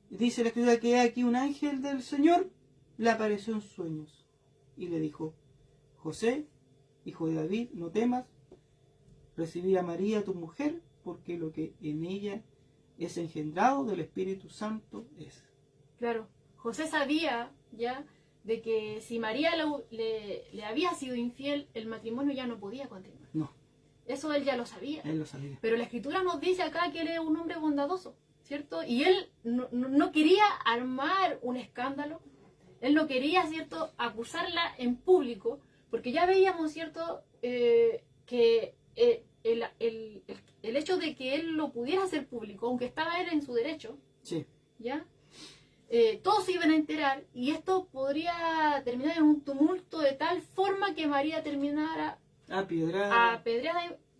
dice la Escritura que aquí un ángel del Señor le apareció en sueños y le dijo, José, hijo de David, no temas recibir a María tu mujer, porque lo que en ella es engendrado del Espíritu Santo es. Claro, José sabía ya de que si María le había sido infiel, el matrimonio ya no podía continuar. No, Eso él ya lo sabía. él lo sabía. Pero la Escritura nos dice acá que él es un hombre bondadoso, ¿cierto? Y él no quería armar un escándalo, él no quería, ¿cierto?, acusarla en público, porque ya veíamos, ¿cierto?, que el hecho de que él lo pudiera hacer público, aunque estaba él en su derecho, Sí. ¿ya? Todos se iban a enterar y esto podría terminar en un tumulto de tal forma que María terminara Apiedrada,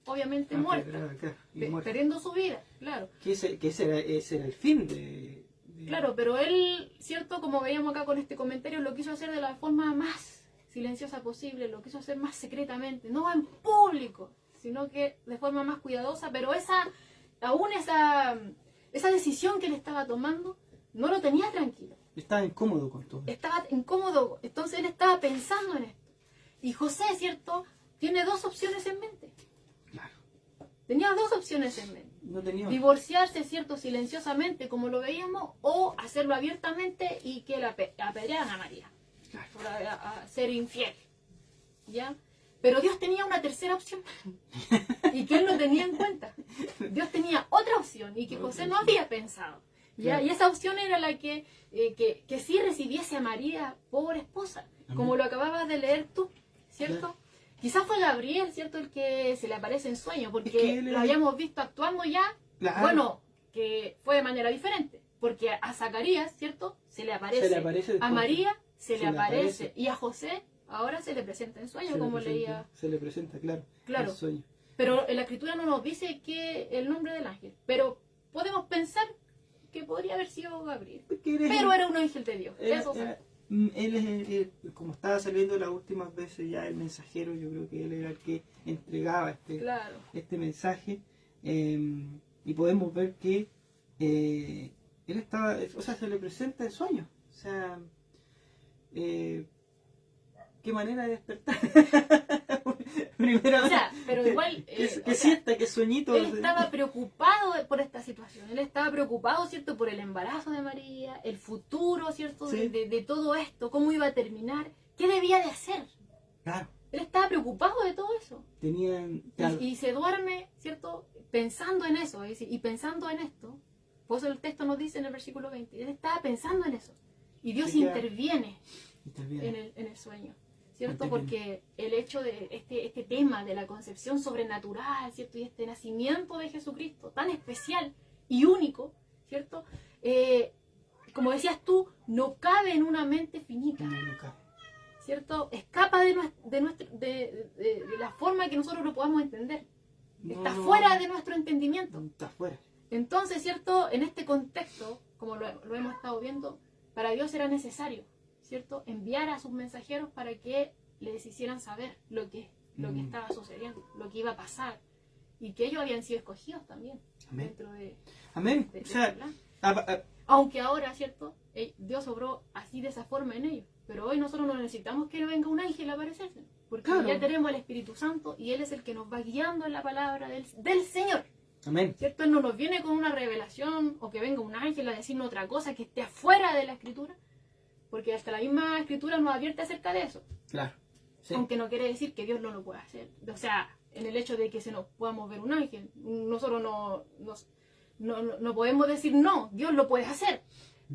obviamente muerta, claro, y muerta. perdiendo su vida, claro. Que ese era el fin de... Claro, pero él, cierto, como veíamos acá con este comentario, lo quiso hacer de la forma más silenciosa posible, lo quiso hacer más secretamente, no en público, sino que de forma más cuidadosa, pero esa decisión que él estaba tomando no lo tenía tranquilo. Estaba incómodo con todo. Estaba incómodo, entonces él estaba pensando en esto. Y José, ¿cierto? Tiene dos opciones en mente. Claro. Tenía dos opciones en mente. No tenía. Divorciarse, ¿cierto? Silenciosamente, como lo veíamos, o hacerlo abiertamente y que la apedrearan a María. Claro. Por a ser infiel. ¿Ya? Pero Dios tenía una tercera opción. Y que él no tenía en cuenta. Dios tenía otra opción y que José no había pensado. ¿Ya? Claro. Y esa opción era la que sí recibiese a María por esposa. Como lo acababas de leer tú, ¿cierto? Claro. Quizás fue Gabriel, ¿cierto? El que se le aparece en sueño, porque Es que él lo era- habíamos visto actuando ya. Claro. Bueno, que fue de manera diferente. Porque a Zacarías, ¿cierto? Se le aparece. Se le aparece A después. María se Se le le aparece. aparece. Y a José ahora se le presenta en sueño, Se le como presenta- leía. Se le presenta, claro. Claro. El sueño. Pero en la escritura no nos dice que el nombre del ángel. Pero podemos pensar que podría haber sido Gabriel. Porque él es Pero el- era un ángel de Dios. Eso sí. él es como estaba saliendo las últimas veces ya el mensajero, yo creo que él era el que entregaba Claro. este mensaje, y podemos ver que él estaba, o sea, se le presenta en sueños, o sea, qué manera de despertar. Primero, O sea, pero igual, que o sea, siesta, que sueñito. Él estaba preocupado por esta situación. Él estaba preocupado, ¿cierto?, por el embarazo de María, el futuro, ¿cierto?, Sí. de todo esto, cómo iba a terminar, qué debía de hacer. Claro, Él estaba preocupado de todo eso. tenían, claro, Y se duerme, ¿cierto?, pensando en eso. Es decir, y pensando en esto, por eso el texto nos dice en el versículo 20, él estaba pensando en eso. Y Dios Se queda- interviene interviene. en el sueño, ¿cierto? Interviene. Porque el hecho de este tema de la concepción sobrenatural, ¿cierto? Y este nacimiento de Jesucristo tan especial y único, ¿cierto? Como decías tú, no cabe en una mente finita, No cabe. ¿cierto? Escapa de la forma que nosotros lo podamos entender. Está No, fuera de nuestro entendimiento. está fuera. Entonces, ¿cierto? En este contexto, como lo hemos estado viendo, para Dios era necesario, ¿cierto?, enviar a sus mensajeros para que les hicieran saber lo que estaba sucediendo, lo que iba a pasar, y que ellos habían sido escogidos también. Amén. Dentro de Amén. de O sea, este plan. a- Aunque ahora, ¿cierto?, Dios obró así de esa forma en ellos. Pero hoy nosotros no necesitamos que venga un ángel a aparecerse, porque Claro. ya tenemos al Espíritu Santo y Él es el que nos va guiando en la palabra del Señor. amén. ¿Cierto? Él no nos viene con una revelación o que venga un ángel a decirnos otra cosa que esté afuera de la Escritura, porque hasta la misma Escritura nos advierte acerca de eso. Claro. Sí. Aunque no quiere decir que Dios no lo pueda hacer. O sea, en el hecho de que se nos podamos ver un ángel, nosotros no podemos decir no, Dios lo puede hacer.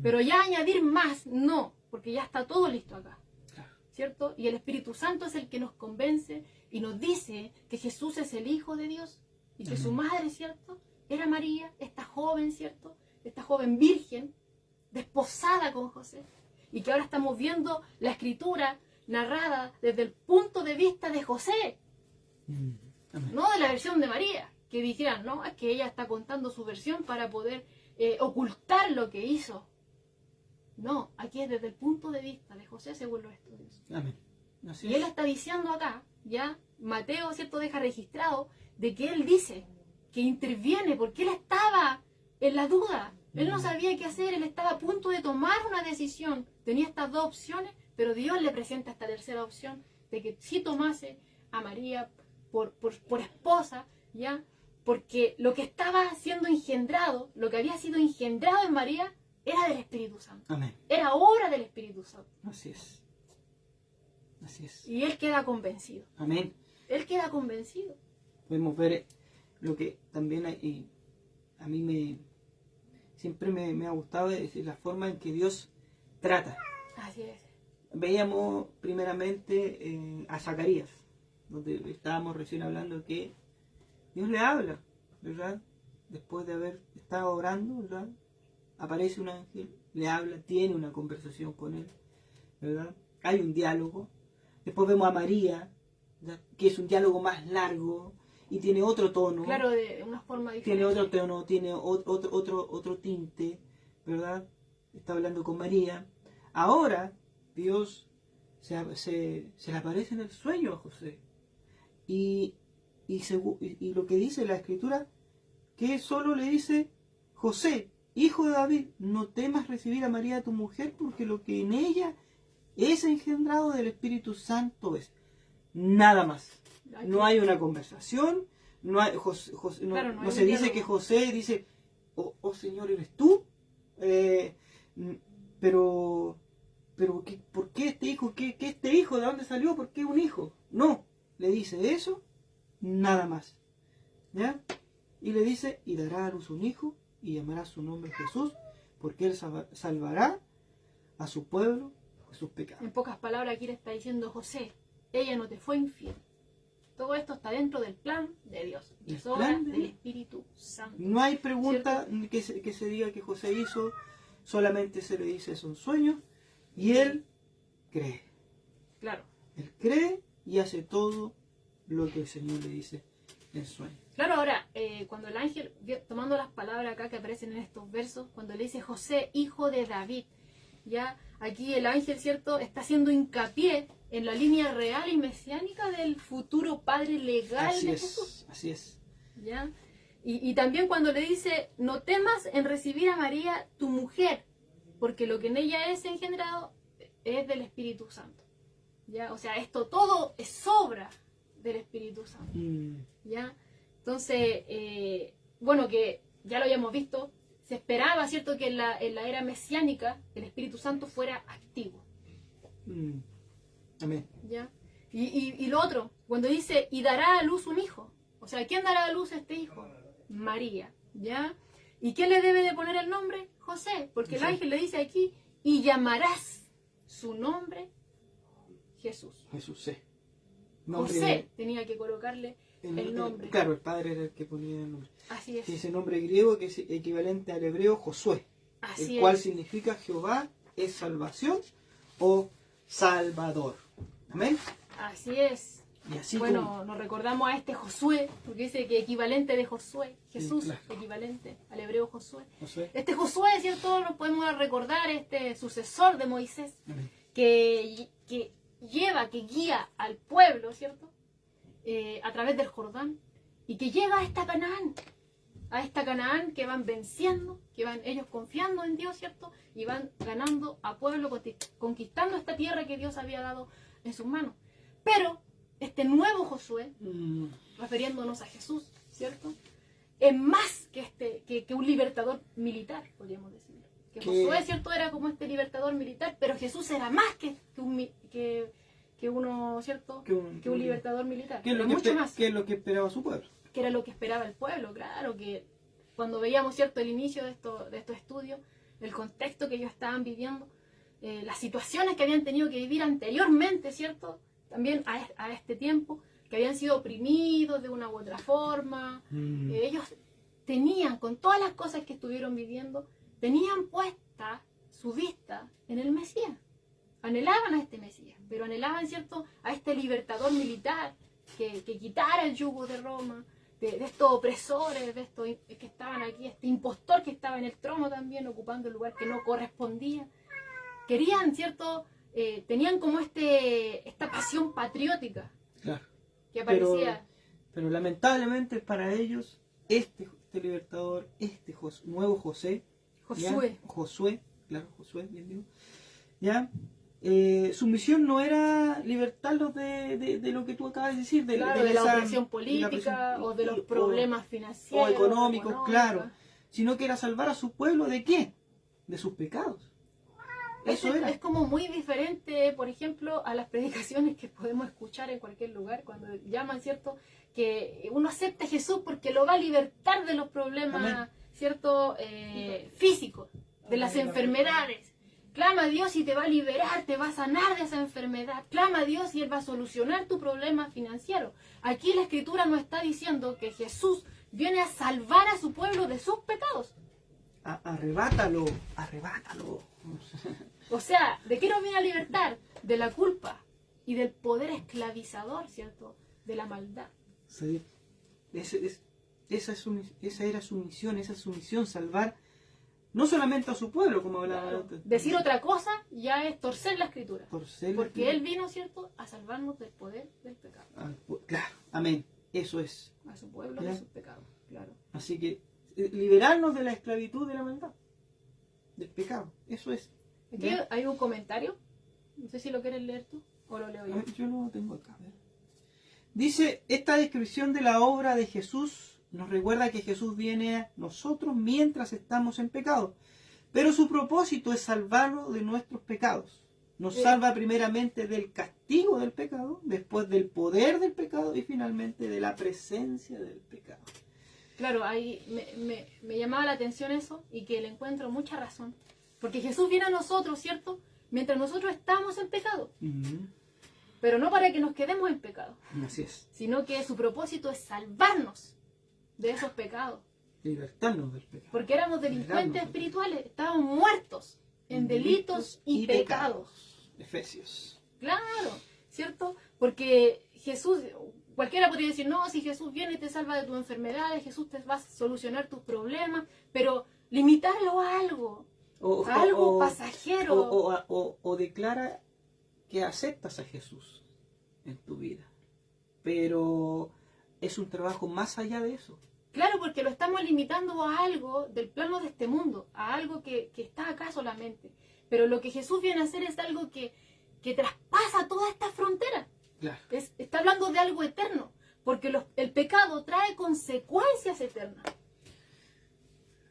Pero ya añadir más, no, porque ya está todo listo acá. Claro. ¿Cierto? Y el Espíritu Santo es el que nos convence y nos dice que Jesús es el Hijo de Dios y que su madre, ¿cierto?, era María, esta joven, ¿cierto?, esta joven virgen, desposada con José, y que ahora estamos viendo la Escritura narrada desde el punto de vista de José, Amén. no de la versión de María, que dijeran, no, es que ella está contando su versión para poder ocultar lo que hizo. No, aquí es desde el punto de vista de José según los estudios. Amén. Así Y él es. está diciendo acá, ya, Mateo, ¿cierto?, deja registrado de que él dice que interviene porque él estaba en la duda. Él no sabía qué hacer, él estaba a punto de tomar una decisión. Tenía estas dos opciones, pero Dios le presenta esta tercera opción de que sí tomase a María por esposa, ya, porque lo que estaba siendo engendrado, lo que había sido engendrado en María, era del Espíritu Santo. Amén. Era obra del Espíritu Santo. Así es. Así es. Y él queda convencido. Amén. Él queda convencido. Podemos ver lo que también hay, y a mí siempre me ha gustado es la forma en que Dios trata. Así es. Veíamos primeramente a Zacarías, donde estábamos recién hablando que Dios le habla, ¿verdad? Después de haber estado orando, ¿verdad? Aparece un ángel, le habla, tiene una conversación con él, ¿verdad? Hay un diálogo. Después vemos a María, ¿verdad?, que es un diálogo más largo y tiene otro tono. Claro, de una forma diferente. Tiene otro tono, tiene otro tinte, ¿verdad? Está hablando con María. Ahora Dios se le aparece en el sueño a José. Y lo que dice la Escritura, que solo le dice José, hijo de David, no temas recibir a María tu mujer, porque lo que en ella es engendrado del Espíritu Santo es. Nada más. No hay una conversación, no, hay, Claro, no no hay se un dice diálogo. que José dice, oh Señor, ¿eres tú? Pero ¿por qué este hijo? ¿Qué este hijo? ¿De dónde salió? ¿Por qué un hijo? No, le dice eso, nada más. ¿Ya? Y le dice, y dará a luz un hijo, y llamará su nombre Jesús, porque él salvará a su pueblo de sus pecados. En pocas palabras, aquí le está diciendo José, ella no te fue infiel. Todo esto está dentro del plan de Dios, y es obra del Espíritu Santo. No hay pregunta que se diga que José hizo, solamente se le dice son sueños, y él cree. Claro. Él cree y hace todo lo que el Señor le dice en sueño. Claro, ahora, cuando el ángel, tomando las palabras acá que aparecen en estos versos, cuando le dice José, hijo de David, ya aquí el ángel, ¿cierto?, está haciendo hincapié en la línea real y mesiánica del futuro padre legal Así de es, Jesús. así es. ¿Ya? Y también cuando le dice, no temas en recibir a María, tu mujer, porque lo que en ella es engendrado es del Espíritu Santo. ¿Ya? O sea, esto todo es obra del Espíritu Santo. ¿Ya? Entonces, bueno, que ya lo habíamos visto, se esperaba, ¿cierto?, que en la era mesiánica el Espíritu Santo fuera activo. Amén. ¿Ya? Y lo otro, cuando dice, y dará a luz un hijo. O sea, ¿quién dará a luz a este hijo? María. ¿Ya? ¿Y quién le debe de poner el nombre? José. Porque el ángel le dice aquí, y llamarás su nombre Jesús. Jesús, sí. José tenía que colocarle el nombre. Claro, el padre era el que ponía el nombre. Así es. Ese nombre griego que es equivalente al hebreo Josué, Así el cual es. significa Jehová es salvación o salvador. Amén. Así es. Y así bueno, nos recordamos a este Josué, porque dice que equivalente de Josué, Jesús, Sí, claro. equivalente al hebreo Josué. Josué. Este Josué, ¿cierto? Nos podemos recordar, este sucesor de Moisés, Amén. que guía al pueblo, ¿cierto? A través del Jordán, y que llega a esta Canaán que van venciendo, que van ellos confiando en Dios, ¿cierto? Y van ganando a pueblo, conquistando esta tierra que Dios había dado en sus manos. Pero este nuevo Josué, refiriéndonos a Jesús, ¿cierto?, es más que un libertador militar, podríamos decirlo. Que Josué, ¿cierto?, era como este libertador militar, pero Jesús era más que uno, ¿cierto?, que un libertador militar. ¿Qué es lo mucho más. ¿Qué es lo que esperaba su pueblo? Que era lo que esperaba el pueblo, claro, que cuando veíamos, ¿cierto?, el inicio de estos estudios, el contexto que ellos estaban viviendo, las situaciones que habían tenido que vivir anteriormente, ¿cierto?, también a este tiempo, que habían sido oprimidos de una u otra forma. Ellos tenían, con todas las cosas que estuvieron viviendo, tenían puesta su vista en el Mesías. Anhelaban a este Mesías, pero anhelaban, ¿cierto?, a este libertador militar que quitara el yugo de Roma, de estos opresores, de estos que estaban aquí, este impostor que estaba en el trono también, ocupando el lugar que no correspondía. Querían, ¿cierto?, tenían como esta pasión patriótica. Claro. Que aparecía. Pero lamentablemente para ellos, este libertador, nuevo Josué, bien digo, ¿ya? Su misión no era libertarlos de lo que tú acabas de decir, de la opresión política o de los problemas financieros o económicos, claro, sino que era salvar a su pueblo ¿de qué? De sus pecados. Eso era. Es como muy diferente, por ejemplo, a las predicaciones que podemos escuchar en cualquier lugar cuando llaman, ¿cierto?, que uno acepta a Jesús porque lo va a libertar de los problemas, amén, ¿cierto?, físicos, de las enfermedades. Clama a Dios y te va a liberar, te va a sanar de esa enfermedad. Clama a Dios y Él va a solucionar tu problema financiero. Aquí la Escritura nos está diciendo que Jesús viene a salvar a su pueblo de sus pecados. Arrebátalo. O sea, ¿de qué nos viene a libertar? De la culpa y del poder esclavizador, ¿cierto?, de la maldad. Sí. Esa era su misión, salvar no solamente a su pueblo, como hablaba antes. Decir otra cosa ya es torcer la Escritura. Porque Él vino, ¿cierto?, a salvarnos del poder del pecado. Claro, amén. Eso es. A su pueblo de sus pecados, claro. Así que liberarnos de la esclavitud de la maldad. del pecado. Eso es. Aquí hay un comentario. No sé si lo quieres leer tú o lo leo yo. Yo lo tengo acá. Dice, esta descripción de la obra de Jesús nos recuerda que Jesús viene a nosotros mientras estamos en pecado. Pero su propósito es salvarnos de nuestros pecados. Nos salva primeramente del castigo del pecado, después del poder del pecado y finalmente de la presencia del pecado. Claro, ahí me llamaba la atención eso y que le encuentro mucha razón. Porque Jesús viene a nosotros, ¿cierto? Mientras nosotros estamos en pecado. Pero no para que nos quedemos en pecado. Así es. Sino que su propósito es salvarnos de esos pecados. Libertarnos del pecado. Porque éramos delincuentes espirituales, estábamos muertos en delitos y pecados. Efesios. Claro, ¿cierto? Porque Jesús, cualquiera podría decir, no, si Jesús viene y te salva de tus enfermedades, Jesús te va a solucionar tus problemas, pero limitarlo a algo, algo pasajero. O declara que aceptas a Jesús en tu vida. Pero es un trabajo más allá de eso. Claro, porque lo estamos limitando a algo del plano de este mundo, a algo que está acá solamente. Pero lo que Jesús viene a hacer es algo que traspasa toda esta frontera. Claro. Está hablando de algo eterno, porque el pecado trae consecuencias eternas.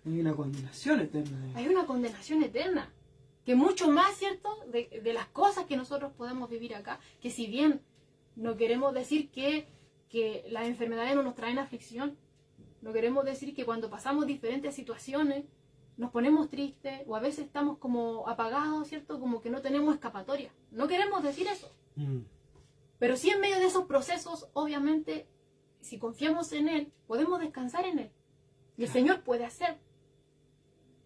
Hay una condenación eterna. Hay una condenación eterna, que mucho más, ¿cierto?, de las cosas que nosotros podemos vivir acá, que si bien no queremos decir que las enfermedades no nos traen aflicción, no queremos decir que cuando pasamos diferentes situaciones nos ponemos tristes o a veces estamos como apagados, ¿cierto? Como que no tenemos escapatoria. No queremos decir eso. Pero sí en medio de esos procesos, obviamente, si confiamos en Él, podemos descansar en Él. Y el Señor puede hacer.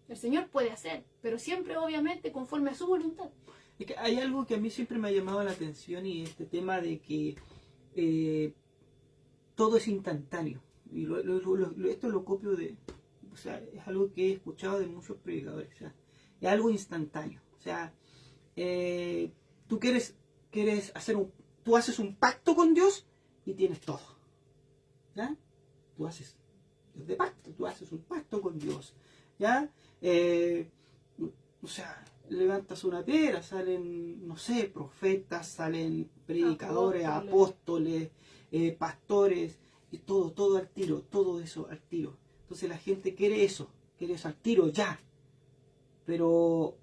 El Señor puede hacer, pero siempre, obviamente, conforme a su voluntad. Es que hay algo que a mí siempre me ha llamado la atención y este tema de que todo es instantáneo. Y esto lo copio de... O sea, es algo que he escuchado de muchos predicadores. O sea, es algo instantáneo. O sea, tú quieres hacer tú haces un pacto con Dios y tienes todo. ¿Ya? Tú haces de pacto, tú haces un pacto con Dios. ¿Ya? O sea, levantas una piedra, salen, no sé, profetas, salen predicadores, apóstoles, pastores, y todo al tiro, todo eso al tiro. Entonces la gente quiere eso al tiro ya. Pero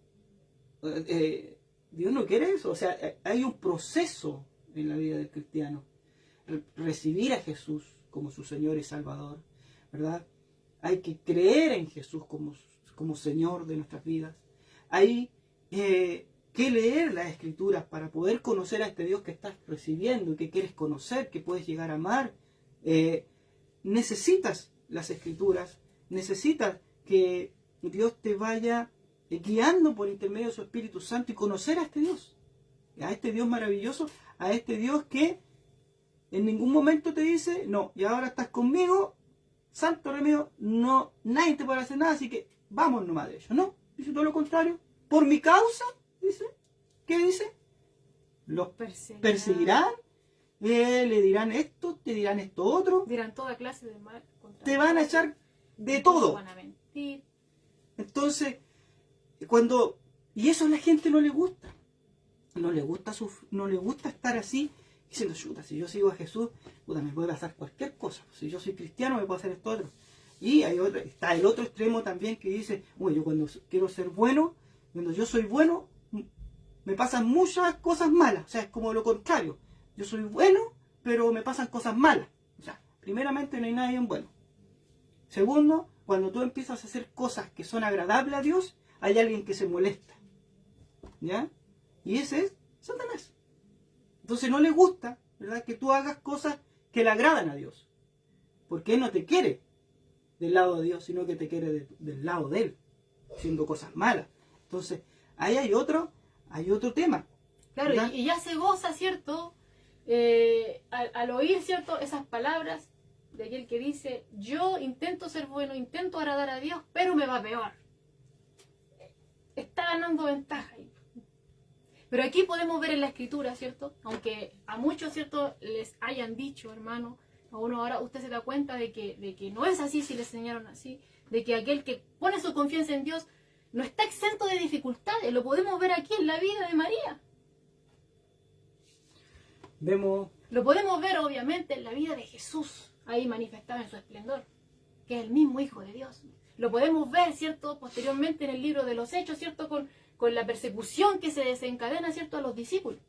Dios no quiere eso. O sea, hay un proceso en la vida del cristiano. Recibir a Jesús como su Señor y Salvador, ¿verdad? Hay que creer en Jesús como Señor de nuestras vidas. Hay que leer las Escrituras para poder conocer a este Dios que estás recibiendo y que quieres conocer, que puedes llegar a amar. Necesitas las Escrituras, necesitas que Dios te vaya guiando por intermedio de su Espíritu Santo y conocer a este Dios maravilloso, a este Dios que en ningún momento te dice, no, y ahora estás conmigo, santo remedio, no, nadie te puede hacer nada, así que vamos nomás de ello. No, dice todo lo contrario, por mi causa, dice, ¿qué dice? Los perseguirán. Le dirán esto, te dirán esto otro. Dirán toda clase de mal. Te van a echar de todo. Van a mentir. Entonces, y eso a la gente no le gusta. No le gusta estar así, diciendo, chuta, si yo sigo a Jesús, puta, me puede pasar cualquier cosa. Si yo soy cristiano, me puedo hacer esto otro. Y está el otro extremo también que dice, bueno, yo cuando quiero ser bueno, cuando yo soy bueno, me pasan muchas cosas malas. O sea, es como lo contrario. Yo soy bueno, pero me pasan cosas malas. O sea, primeramente no hay nadie bueno. Segundo, cuando tú empiezas a hacer cosas que son agradables a Dios, hay alguien que se molesta. ¿Ya? Y ese es Satanás. Entonces no le gusta, ¿verdad?, que tú hagas cosas que le agradan a Dios. Porque Él no te quiere del lado de Dios, sino que te quiere del lado de Él, haciendo cosas malas. Entonces, ahí hay otro tema. Claro, y ya se goza, ¿cierto? Al oír, ¿cierto?, esas palabras de aquel que dice, yo intento ser bueno, intento agradar a Dios, pero me va peor. Está ganando ventaja ahí. Pero aquí podemos ver en la Escritura, ¿cierto? Aunque a muchos, ¿cierto?, les hayan dicho, hermano, a uno ahora usted se da cuenta de que no es así si le enseñaron así, de que aquel que pone su confianza en Dios no está exento de dificultades. Lo podemos ver aquí en la vida de María. Lo podemos ver obviamente en la vida de Jesús, ahí manifestado en su esplendor, que es el mismo Hijo de Dios. Lo podemos ver, ¿cierto?, posteriormente en el libro de los Hechos, ¿cierto?, con la persecución que se desencadena, ¿cierto?, a los discípulos.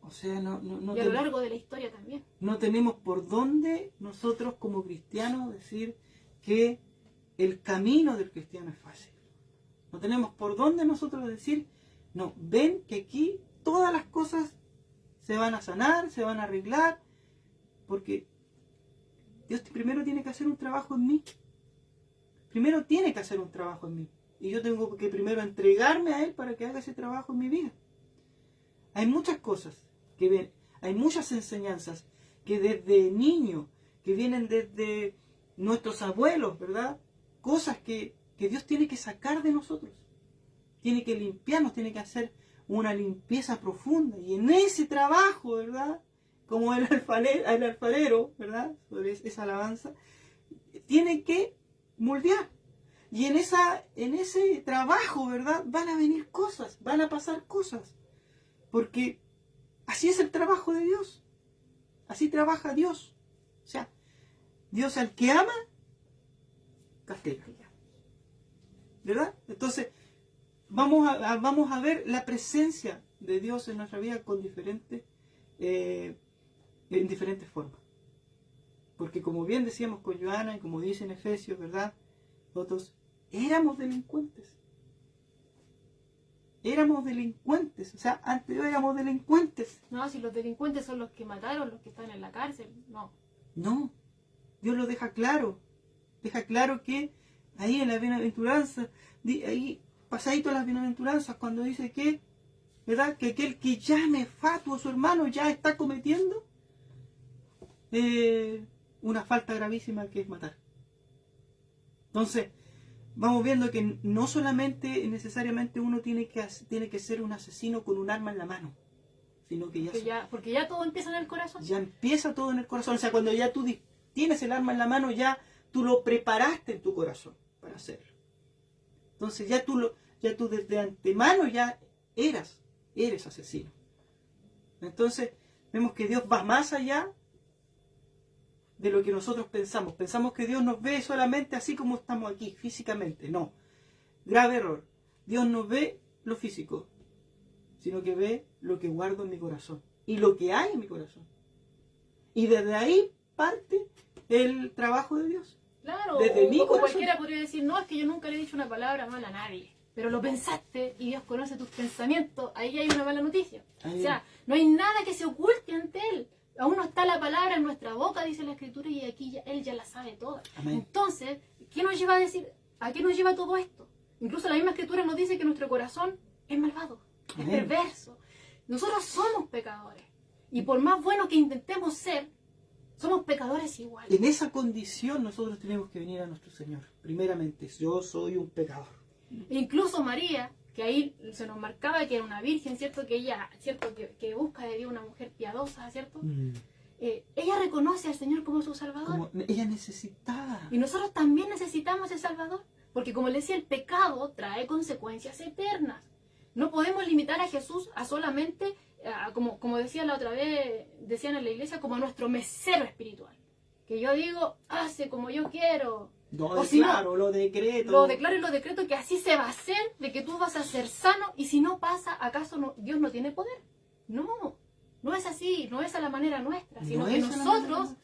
O sea, y a lo largo de la historia también. No tenemos por dónde nosotros como cristianos decir que el camino del cristiano es fácil. No tenemos por dónde nosotros decir, no, ven que aquí todas las cosas se van a sanar, se van a arreglar, porque Dios primero tiene que hacer un trabajo en mí. Primero tiene que hacer un trabajo en mí. Y yo tengo que primero entregarme a Él para que haga ese trabajo en mi vida. Hay muchas cosas que ven, hay muchas enseñanzas que desde niño, que vienen desde nuestros abuelos, ¿verdad? Cosas que Dios tiene que sacar de nosotros. Tiene que limpiarnos, tiene que hacer una limpieza profunda. Y en ese trabajo, ¿verdad? Como el alfarero, ¿verdad? Sobre esa alabanza, tiene que moldear. Y en ese trabajo, ¿verdad? Van a venir cosas, van a pasar cosas. Porque así es el trabajo de Dios. Así trabaja Dios. O sea, Dios al que ama, castiga. ¿Verdad? Entonces, vamos a ver la presencia de Dios en nuestra vida con en diferentes formas. Porque como bien decíamos con Joana y como dice en Efesios, ¿verdad? Nosotros éramos delincuentes. Éramos delincuentes. O sea, antes éramos delincuentes. No, si los delincuentes son los que mataron, los que están en la cárcel, no. No. Dios lo deja claro. Deja claro que ahí en la bienaventuranza, ahí pasadito las bienaventuranzas, cuando dice que, ¿verdad? Que aquel que llame fatuo a su hermano ya está cometiendo una falta gravísima que es matar. Entonces, vamos viendo que no solamente necesariamente uno tiene que ser un asesino con un arma en la mano, sino que porque ya todo empieza en el corazón. Ya empieza todo en el corazón. O sea, cuando ya tú tienes el arma en la mano, ya tú lo preparaste en tu corazón para hacerlo. Entonces ya tú desde antemano ya eres asesino. Entonces vemos que Dios va más allá de lo que nosotros pensamos. Pensamos que Dios nos ve solamente así como estamos aquí, físicamente. No. Grave error. Dios no ve lo físico, sino que ve lo que guardo en mi corazón y lo que hay en mi corazón. Y desde ahí parte el trabajo de Dios. Claro, desde mi corazón. Cualquiera podría decir, no, es que yo nunca le he dicho una palabra mala a nadie. Pero lo pensaste y Dios conoce tus pensamientos. Ahí hay una mala noticia. O sea, no hay nada que se oculte ante Él. Aún no está la palabra en nuestra boca, dice la Escritura, y aquí Él ya la sabe toda. Amén. Entonces, ¿qué nos lleva a decir? ¿A qué nos lleva todo esto? Incluso la misma Escritura nos dice que nuestro corazón es malvado, Amén. Es perverso. Nosotros somos pecadores. Y por más bueno que intentemos ser, somos pecadores igual. En esa condición nosotros tenemos que venir a nuestro Señor. Primeramente, yo soy un pecador. E incluso María, que ahí se nos marcaba que era una virgen, ¿cierto? Que ella, ¿cierto? Que busca de Dios una mujer piadosa, ¿cierto? Ella reconoce al Señor como su Salvador. Como ella necesitaba. Y nosotros también necesitamos el Salvador. Porque como le decía, el pecado trae consecuencias eternas. No podemos limitar a Jesús a solamente, como decía la otra vez, decían en la iglesia, como nuestro mesero espiritual. Que yo digo, hace como yo quiero. Lo decreto. Lo declaro y lo decreto que así se va a hacer, de que tú vas a ser sano, y si no pasa, ¿acaso Dios no tiene poder? No, no es así, no es a la manera nuestra, sino que nosotros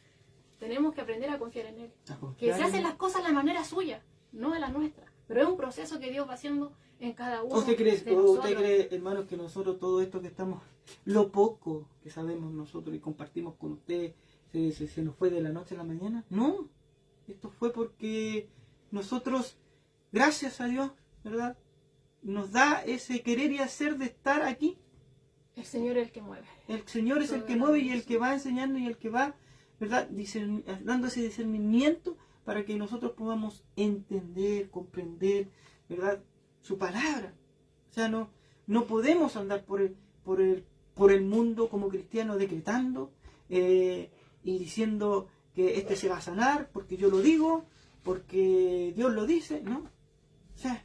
tenemos que aprender a confiar en Él. Que se hacen las cosas a la manera suya, no a la nuestra. Pero es un proceso que Dios va haciendo en cada uno ¿Usted cree, de nosotros? ¿Usted cree, hermanos, que nosotros todo esto que estamos, lo poco que sabemos nosotros y compartimos con usted, se nos fue de la noche a la mañana? No. Esto fue porque nosotros, gracias a Dios, ¿verdad? Nos da ese querer y hacer de estar aquí. El Señor es el que mueve. El Señor es el que mueve y el que va enseñando y el que va, ¿verdad? Dando ese discernimiento para que nosotros podamos entender, comprender, ¿verdad? Su palabra. O sea, no podemos andar por el mundo como cristianos decretando y diciendo que este se va a sanar porque yo lo digo, porque Dios lo dice, ¿no? O sea,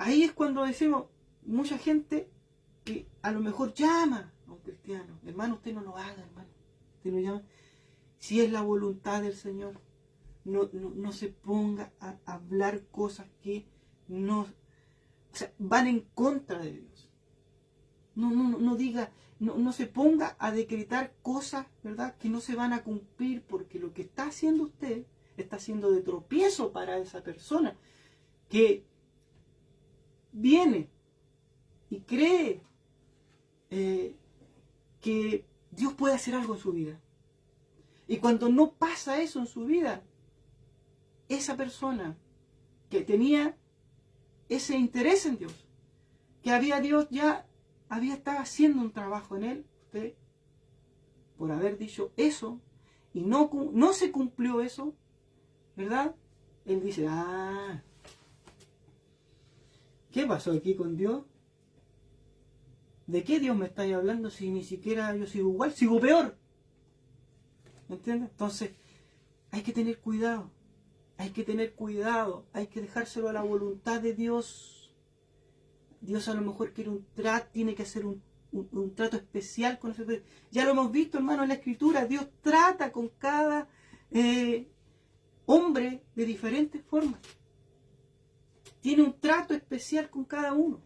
ahí es cuando decimos, mucha gente que a lo mejor llama a un cristiano, hermano, usted no lo haga, hermano, usted lo llama, si es la voluntad del Señor, no se ponga a hablar cosas que no, o sea, van en contra de Dios. No diga, no se ponga a decretar cosas, ¿verdad?, que no se van a cumplir, porque lo que está haciendo usted está siendo de tropiezo para esa persona que viene y cree que Dios puede hacer algo en su vida. Y cuando no pasa eso en su vida, esa persona que tenía ese interés en Dios, que Dios ya había estado haciendo un trabajo en él, usted, por haber dicho eso, y no se cumplió eso, ¿verdad? Él dice, ¿qué pasó aquí con Dios? ¿De qué Dios me estáis hablando si ni siquiera yo sigo igual, sigo peor? ¿Me entiendes? Entonces, hay que tener cuidado. Hay que tener cuidado. Hay que dejárselo a la voluntad de Dios. Dios a lo mejor quiere tiene que hacer un trato especial con ese. Ya lo hemos visto, hermano, en la Escritura. Dios trata con cada hombre de diferentes formas. Tiene un trato especial con cada uno.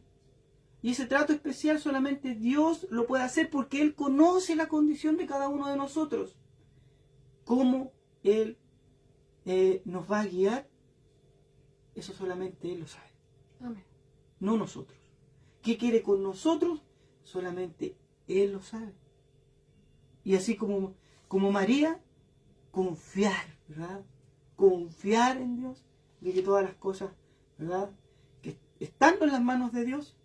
Y ese trato especial solamente Dios lo puede hacer porque Él conoce la condición de cada uno de nosotros. Cómo Él nos va a guiar, eso solamente Él lo sabe. Amén. No nosotros. ¿Qué quiere con nosotros? Solamente Él lo sabe. Y así como María, confiar, ¿verdad? Confiar en Dios, de que todas las cosas, ¿verdad?, que estando en las manos de Dios,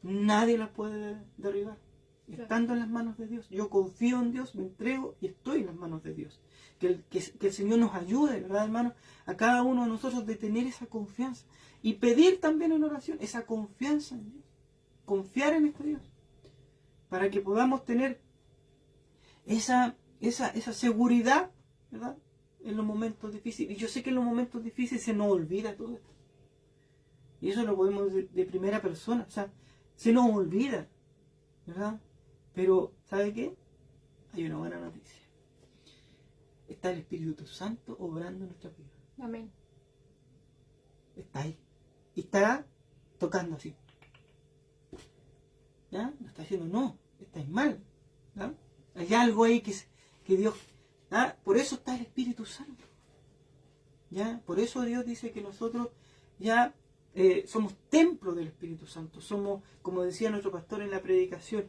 nadie las puede derribar. Estando en las manos de Dios. Yo confío en Dios, me entrego y estoy en las manos de Dios. Que el Señor nos ayude, ¿verdad, hermano? A cada uno de nosotros de tener esa confianza. Y pedir también en oración esa confianza en Dios. Confiar en este Dios. Para que podamos tener esa seguridad, ¿verdad?, en los momentos difíciles. Y yo sé que en los momentos difíciles se nos olvida todo esto. Y eso lo podemos de primera persona. O sea, se nos olvida, ¿verdad? Pero, ¿sabe qué? Hay una buena noticia. Está el Espíritu Santo obrando en nuestra vida. Amén. Está ahí. Y está tocando así. ¿Ya? No está diciendo, no, estáis mal. ¿Ya? Hay algo ahí que Dios... ¿ya? Por eso está el Espíritu Santo. ¿Ya? Por eso Dios dice que nosotros ya somos templo del Espíritu Santo. Somos, como decía nuestro pastor en la predicación,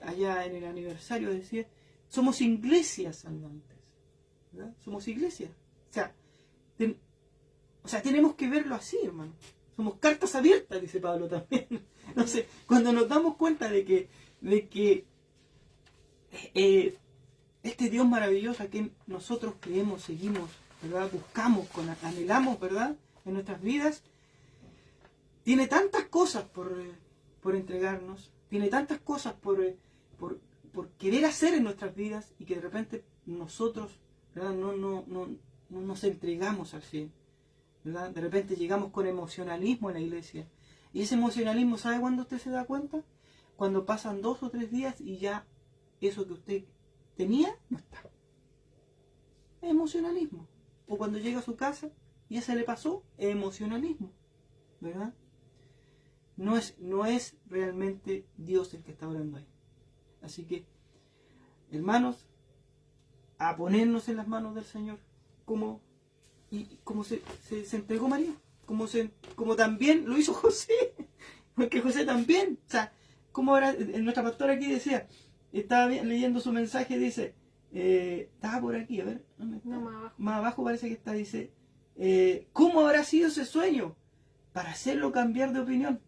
allá en el aniversario, decía, somos iglesias andantes. ¿Verdad? Somos iglesias. O sea, tenemos que verlo así, hermano. Somos cartas abiertas, dice Pablo también. Entonces, cuando nos damos cuenta de que este Dios maravilloso a quien nosotros creemos, seguimos, ¿verdad?, buscamos, anhelamos, ¿verdad?, en nuestras vidas, tiene tantas cosas por entregarnos, tiene tantas cosas por querer hacer en nuestras vidas, y que de repente nosotros, ¿verdad?, no nos entregamos al 100%, ¿verdad? De repente llegamos con emocionalismo a la iglesia, y ese emocionalismo, ¿sabe cuándo usted se da cuenta? Cuando pasan 2 o 3 días y ya eso que usted tenía no está. Es emocionalismo. O cuando llega a su casa y ya se le pasó, es emocionalismo, ¿verdad? No es realmente Dios el que está orando ahí. Así que, hermanos, a ponernos en las manos del Señor, como se entregó María, como también lo hizo José, porque José también, o sea, como ahora nuestra pastora aquí decía, estaba leyendo su mensaje, dice, estaba por aquí, a ver, ¿dónde está? No, Más abajo parece que está, dice, ¿cómo habrá sido ese sueño para hacerlo cambiar de opinión?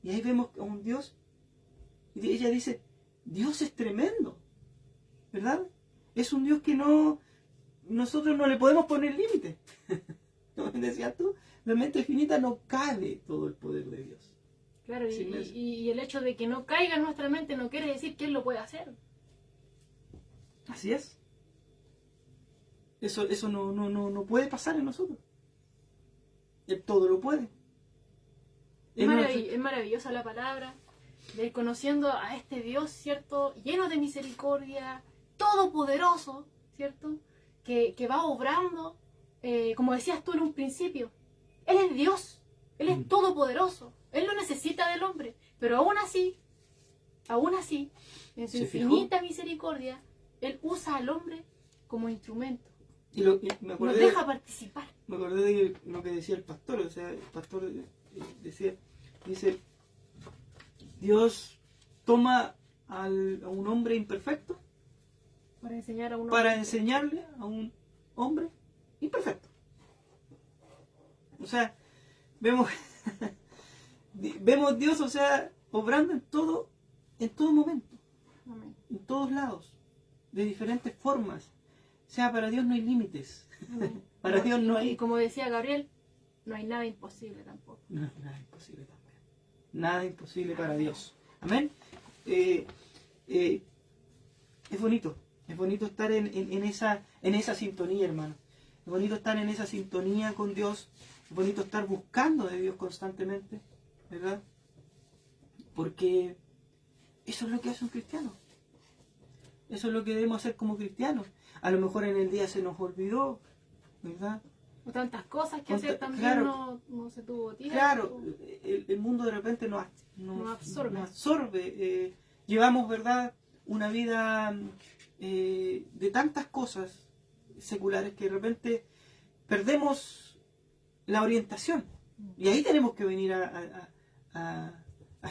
Y ahí vemos a un Dios, y ella dice, Dios es tremendo, ¿verdad? Es un Dios que nosotros no le podemos poner límite. Como decías tú, la mente finita no cabe todo el poder de Dios. Claro, y el hecho de que no caiga en nuestra mente no quiere decir que Él lo puede hacer. Así es. Eso no puede pasar en nosotros. Él todo lo puede. Es maravillosa la palabra, de ir conociendo a este Dios, ¿cierto? Lleno de misericordia, todopoderoso, ¿cierto? Que va obrando, como decías tú en un principio. Él es Dios, Él es todopoderoso, Él no necesita del hombre, pero aún así, en su infinita misericordia, Él usa al hombre como instrumento. Nos deja participar. Me acordé de lo que decía el pastor, o sea, el pastor dice, Dios toma a un hombre imperfecto para enseñarle a un hombre imperfecto. O sea, vemos Dios, o sea, obrando en todo momento. Amén. En todos lados, de diferentes formas. O sea, para Dios no hay límites. Para Dios no hay... Y como decía Gabriel, no hay nada imposible tampoco. No hay nada imposible también. Nada imposible para Dios. Amén. Es bonito estar en esa sintonía, hermano. Es bonito estar en esa sintonía con Dios. Es bonito estar buscando de Dios constantemente, ¿verdad? Porque eso es lo que hace un cristiano. Eso es lo que debemos hacer como cristianos. A lo mejor en el día se nos olvidó, ¿verdad? O tantas cosas que hacer también, claro, no se tuvo tiempo. Claro, el mundo de repente nos absorbe. Llevamos, ¿verdad?, una vida de tantas cosas seculares que de repente perdemos la orientación. Y ahí tenemos que venir a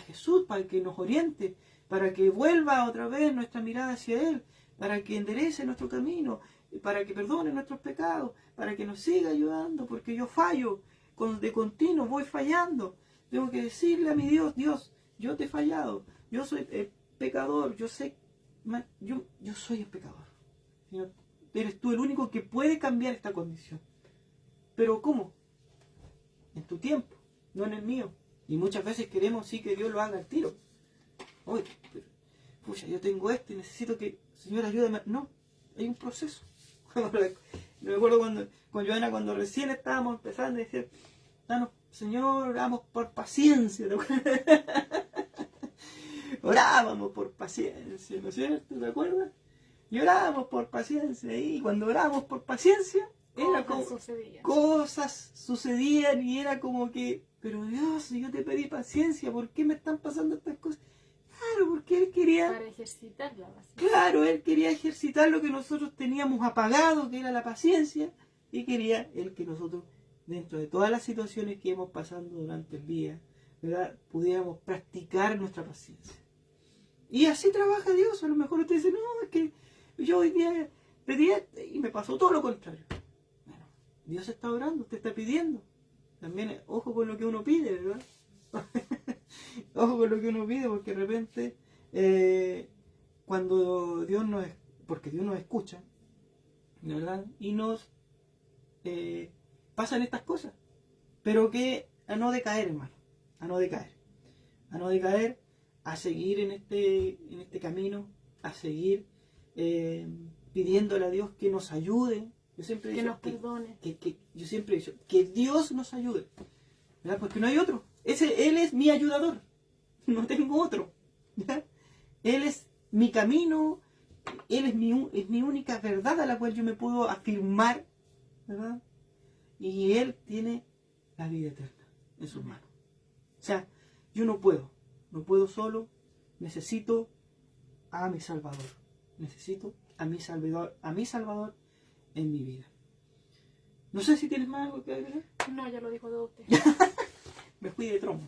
Jesús para que nos oriente, para que vuelva otra vez nuestra mirada hacia Él, para que enderece nuestro camino, para que perdone nuestros pecados, para que nos siga ayudando, porque yo fallo, de continuo voy fallando. Tengo que decirle a mi Dios, Dios, yo te he fallado, yo soy pecador, yo soy el pecador. Señor, eres tú el único que puede cambiar esta condición. Pero ¿cómo? En tu tiempo, no en el mío. Y muchas veces queremos sí que Dios lo haga al tiro. Oye, pero, pucha, yo tengo esto y necesito que, Señor, ayúdame. No, hay un proceso. Me acuerdo con Joana, cuando recién estábamos empezando, decía, danos, Señor, oramos por paciencia. Orábamos por paciencia, ¿no es cierto? ¿Te acuerdas? Y orábamos por paciencia. Y cuando orábamos por paciencia, era como cosas sucedían y era como que, pero Dios, si yo te pedí paciencia, ¿por qué me están pasando estas cosas? Claro, porque Él quería... Para ejercitar la paciencia. Claro, Él quería ejercitar lo que nosotros teníamos apagado, que era la paciencia, y quería Él que nosotros, dentro de todas las situaciones que hemos pasado durante el día, ¿verdad?, pudiéramos practicar nuestra paciencia. Y así trabaja Dios. A lo mejor usted dice, no, es que yo hoy día pedí y me pasó todo lo contrario. Bueno, Dios está orando, usted está pidiendo. También, ojo con lo que uno pide, ¿verdad? Ojo con lo que uno pide, porque de repente, cuando Dios porque Dios nos escucha, ¿verdad? Y nos pasan estas cosas. Pero que a no decaer, hermano. A no decaer. A seguir en este camino, a seguir pidiéndole a Dios que nos ayude. Yo siempre he dicho, que nos perdone. Yo siempre he dicho que Dios nos ayude, ¿verdad? Porque no hay otro. Él es mi ayudador, no tengo otro, ¿ya? Él es mi camino, Él es mi única verdad a la cual yo me puedo afirmar, ¿verdad? Y Él tiene la vida eterna en sus manos. O sea, yo no puedo solo, necesito a mi Salvador. Necesito a mi Salvador en mi vida. No sé si tienes más algo que agregar. No, ya lo dijo todo usted. Me fui de trompo.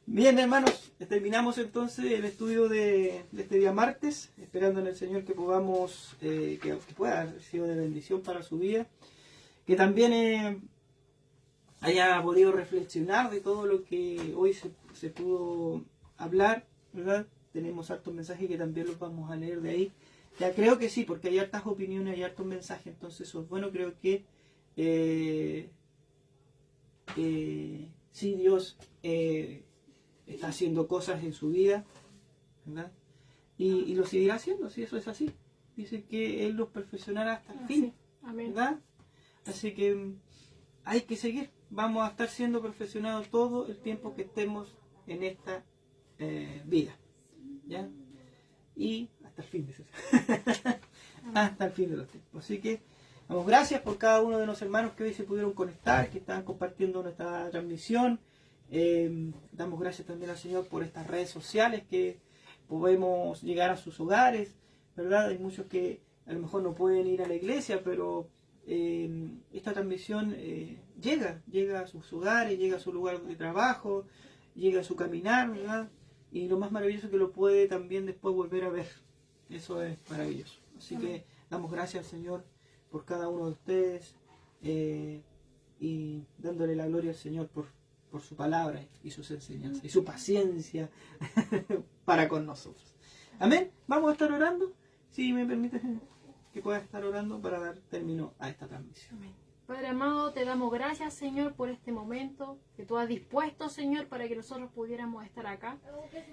Bien, hermanos, terminamos entonces el estudio de este día martes, esperando en el Señor que podamos, que pueda haber sido de bendición para su vida, que también haya podido reflexionar de todo lo que hoy se pudo hablar, ¿verdad? Tenemos hartos mensajes que también los vamos a leer de ahí. Ya creo que sí, porque hay hartas opiniones, hay hartos mensajes, entonces eso es bueno. Creo que sí, Dios está haciendo cosas en su vida, ¿verdad? Y lo seguirá haciendo, si eso es así. Dice que Él los perfeccionará hasta el fin, Amén. ¿verdad? Así que hay que seguir, vamos a estar siendo perfeccionados todo el tiempo que estemos en esta vida. ¿Ya? Y hasta el fin de hasta el fin de los tiempos. Así que damos gracias por cada uno de los hermanos que hoy se pudieron conectar, que estaban compartiendo nuestra transmisión. Damos gracias también al Señor por estas redes sociales que podemos llegar a sus hogares, ¿verdad? Hay muchos que a lo mejor no pueden ir a la iglesia, pero esta transmisión llega a sus hogares, llega a su lugar de trabajo, llega a su caminar, ¿verdad? Y lo más maravilloso es que lo puede también después volver a ver. Eso es maravilloso. Así que damos gracias al Señor por cada uno de ustedes y dándole la gloria al Señor por su palabra y sus enseñanzas y su paciencia para con nosotros. Amén. Vamos a estar orando. Si me permites que pueda estar orando para dar término a esta transmisión. Amén. Padre amado, te damos gracias, Señor, por este momento que tú has dispuesto, Señor, para que nosotros pudiéramos estar acá.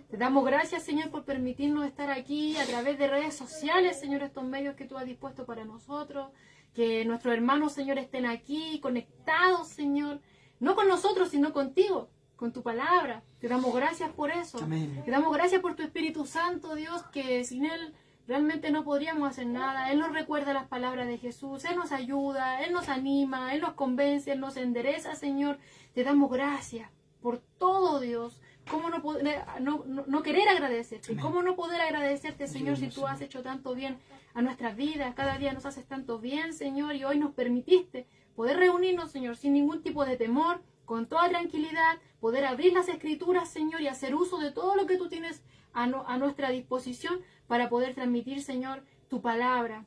Te damos gracias, Señor, por permitirnos estar aquí a través de redes sociales, Señor, estos medios que tú has dispuesto para nosotros. Que nuestros hermanos, Señor, estén aquí conectados, Señor, no con nosotros, sino contigo, con tu palabra. Te damos gracias por eso. Amén. Te damos gracias por tu Espíritu Santo, Dios, que sin Él realmente no podríamos hacer nada. Él nos recuerda las palabras de Jesús, Él nos ayuda, Él nos anima, Él nos convence, Él nos endereza, Señor. Te damos gracias por todo, Dios. ¿Cómo no querer agradecerte? Amén. ¿Cómo no poder agradecerte, Señor, si tú has hecho tanto bien a nuestras vidas? Cada día nos haces tanto bien, Señor, y hoy nos permitiste poder reunirnos, Señor, sin ningún tipo de temor, con toda tranquilidad, poder abrir las Escrituras, Señor, y hacer uso de todo lo que tú tienes a nuestra disposición para poder transmitir, Señor, tu palabra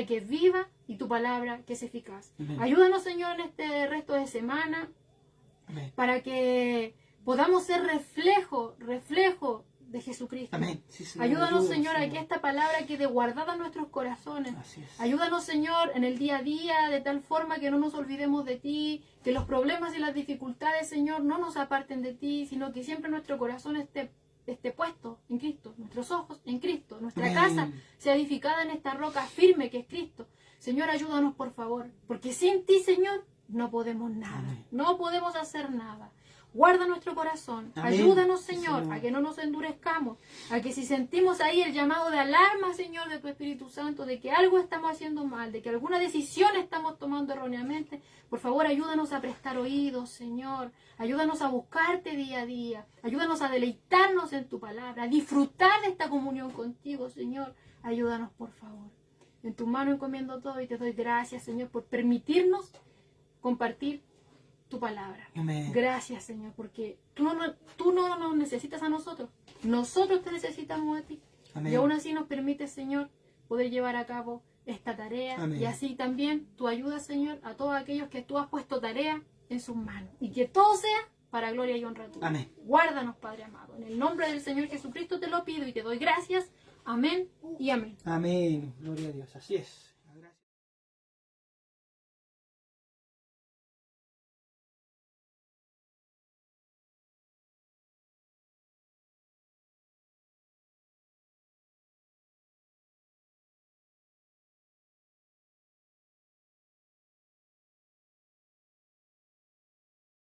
que es viva y tu palabra que es eficaz. Amén. Ayúdanos, Señor, en este resto de semana, Amén. para que podamos ser reflejo de Jesucristo. Amén. Sí, Señor. Ayúdanos, Señor, a que esta palabra quede guardada en nuestros corazones. Así es. Ayúdanos, Señor, en el día a día, de tal forma que no nos olvidemos de ti, que los problemas y las dificultades, Señor, no nos aparten de ti, sino que siempre nuestro corazón esté puesto en Cristo, nuestros ojos en Cristo, nuestra Amén. casa sea edificada en esta roca firme que es Cristo. Señor, ayúdanos, por favor, porque sin ti, Señor, no podemos nada, Amén. no podemos hacer nada. Guarda nuestro corazón. Amén. Ayúdanos, Sí, Señor, Señor, a que no nos endurezcamos, a que si sentimos ahí el llamado de alarma, Señor, de tu Espíritu Santo, de que algo estamos haciendo mal, de que alguna decisión estamos tomando erróneamente, por favor, ayúdanos a prestar oídos, Señor. Ayúdanos a buscarte día a día. Ayúdanos a deleitarnos en tu palabra, a disfrutar de esta comunión contigo, Señor. Ayúdanos, por favor. En tu mano encomiendo todo y te doy gracias, Señor, por permitirnos compartir tu palabra. Amén. Gracias, Señor, porque tú no nos necesitas a nosotros. Nosotros te necesitamos a ti. Amén. Y aún así nos permite, Señor, poder llevar a cabo esta tarea. Amén. Y así también tú ayudas, Señor, a todos aquellos que tú has puesto tarea en sus manos. Y que todo sea para gloria y honra tuya. Amén. Guárdanos, Padre amado. En el nombre del Señor Jesucristo te lo pido y te doy gracias. Amén y amén. Amén. Gloria a Dios. Así es.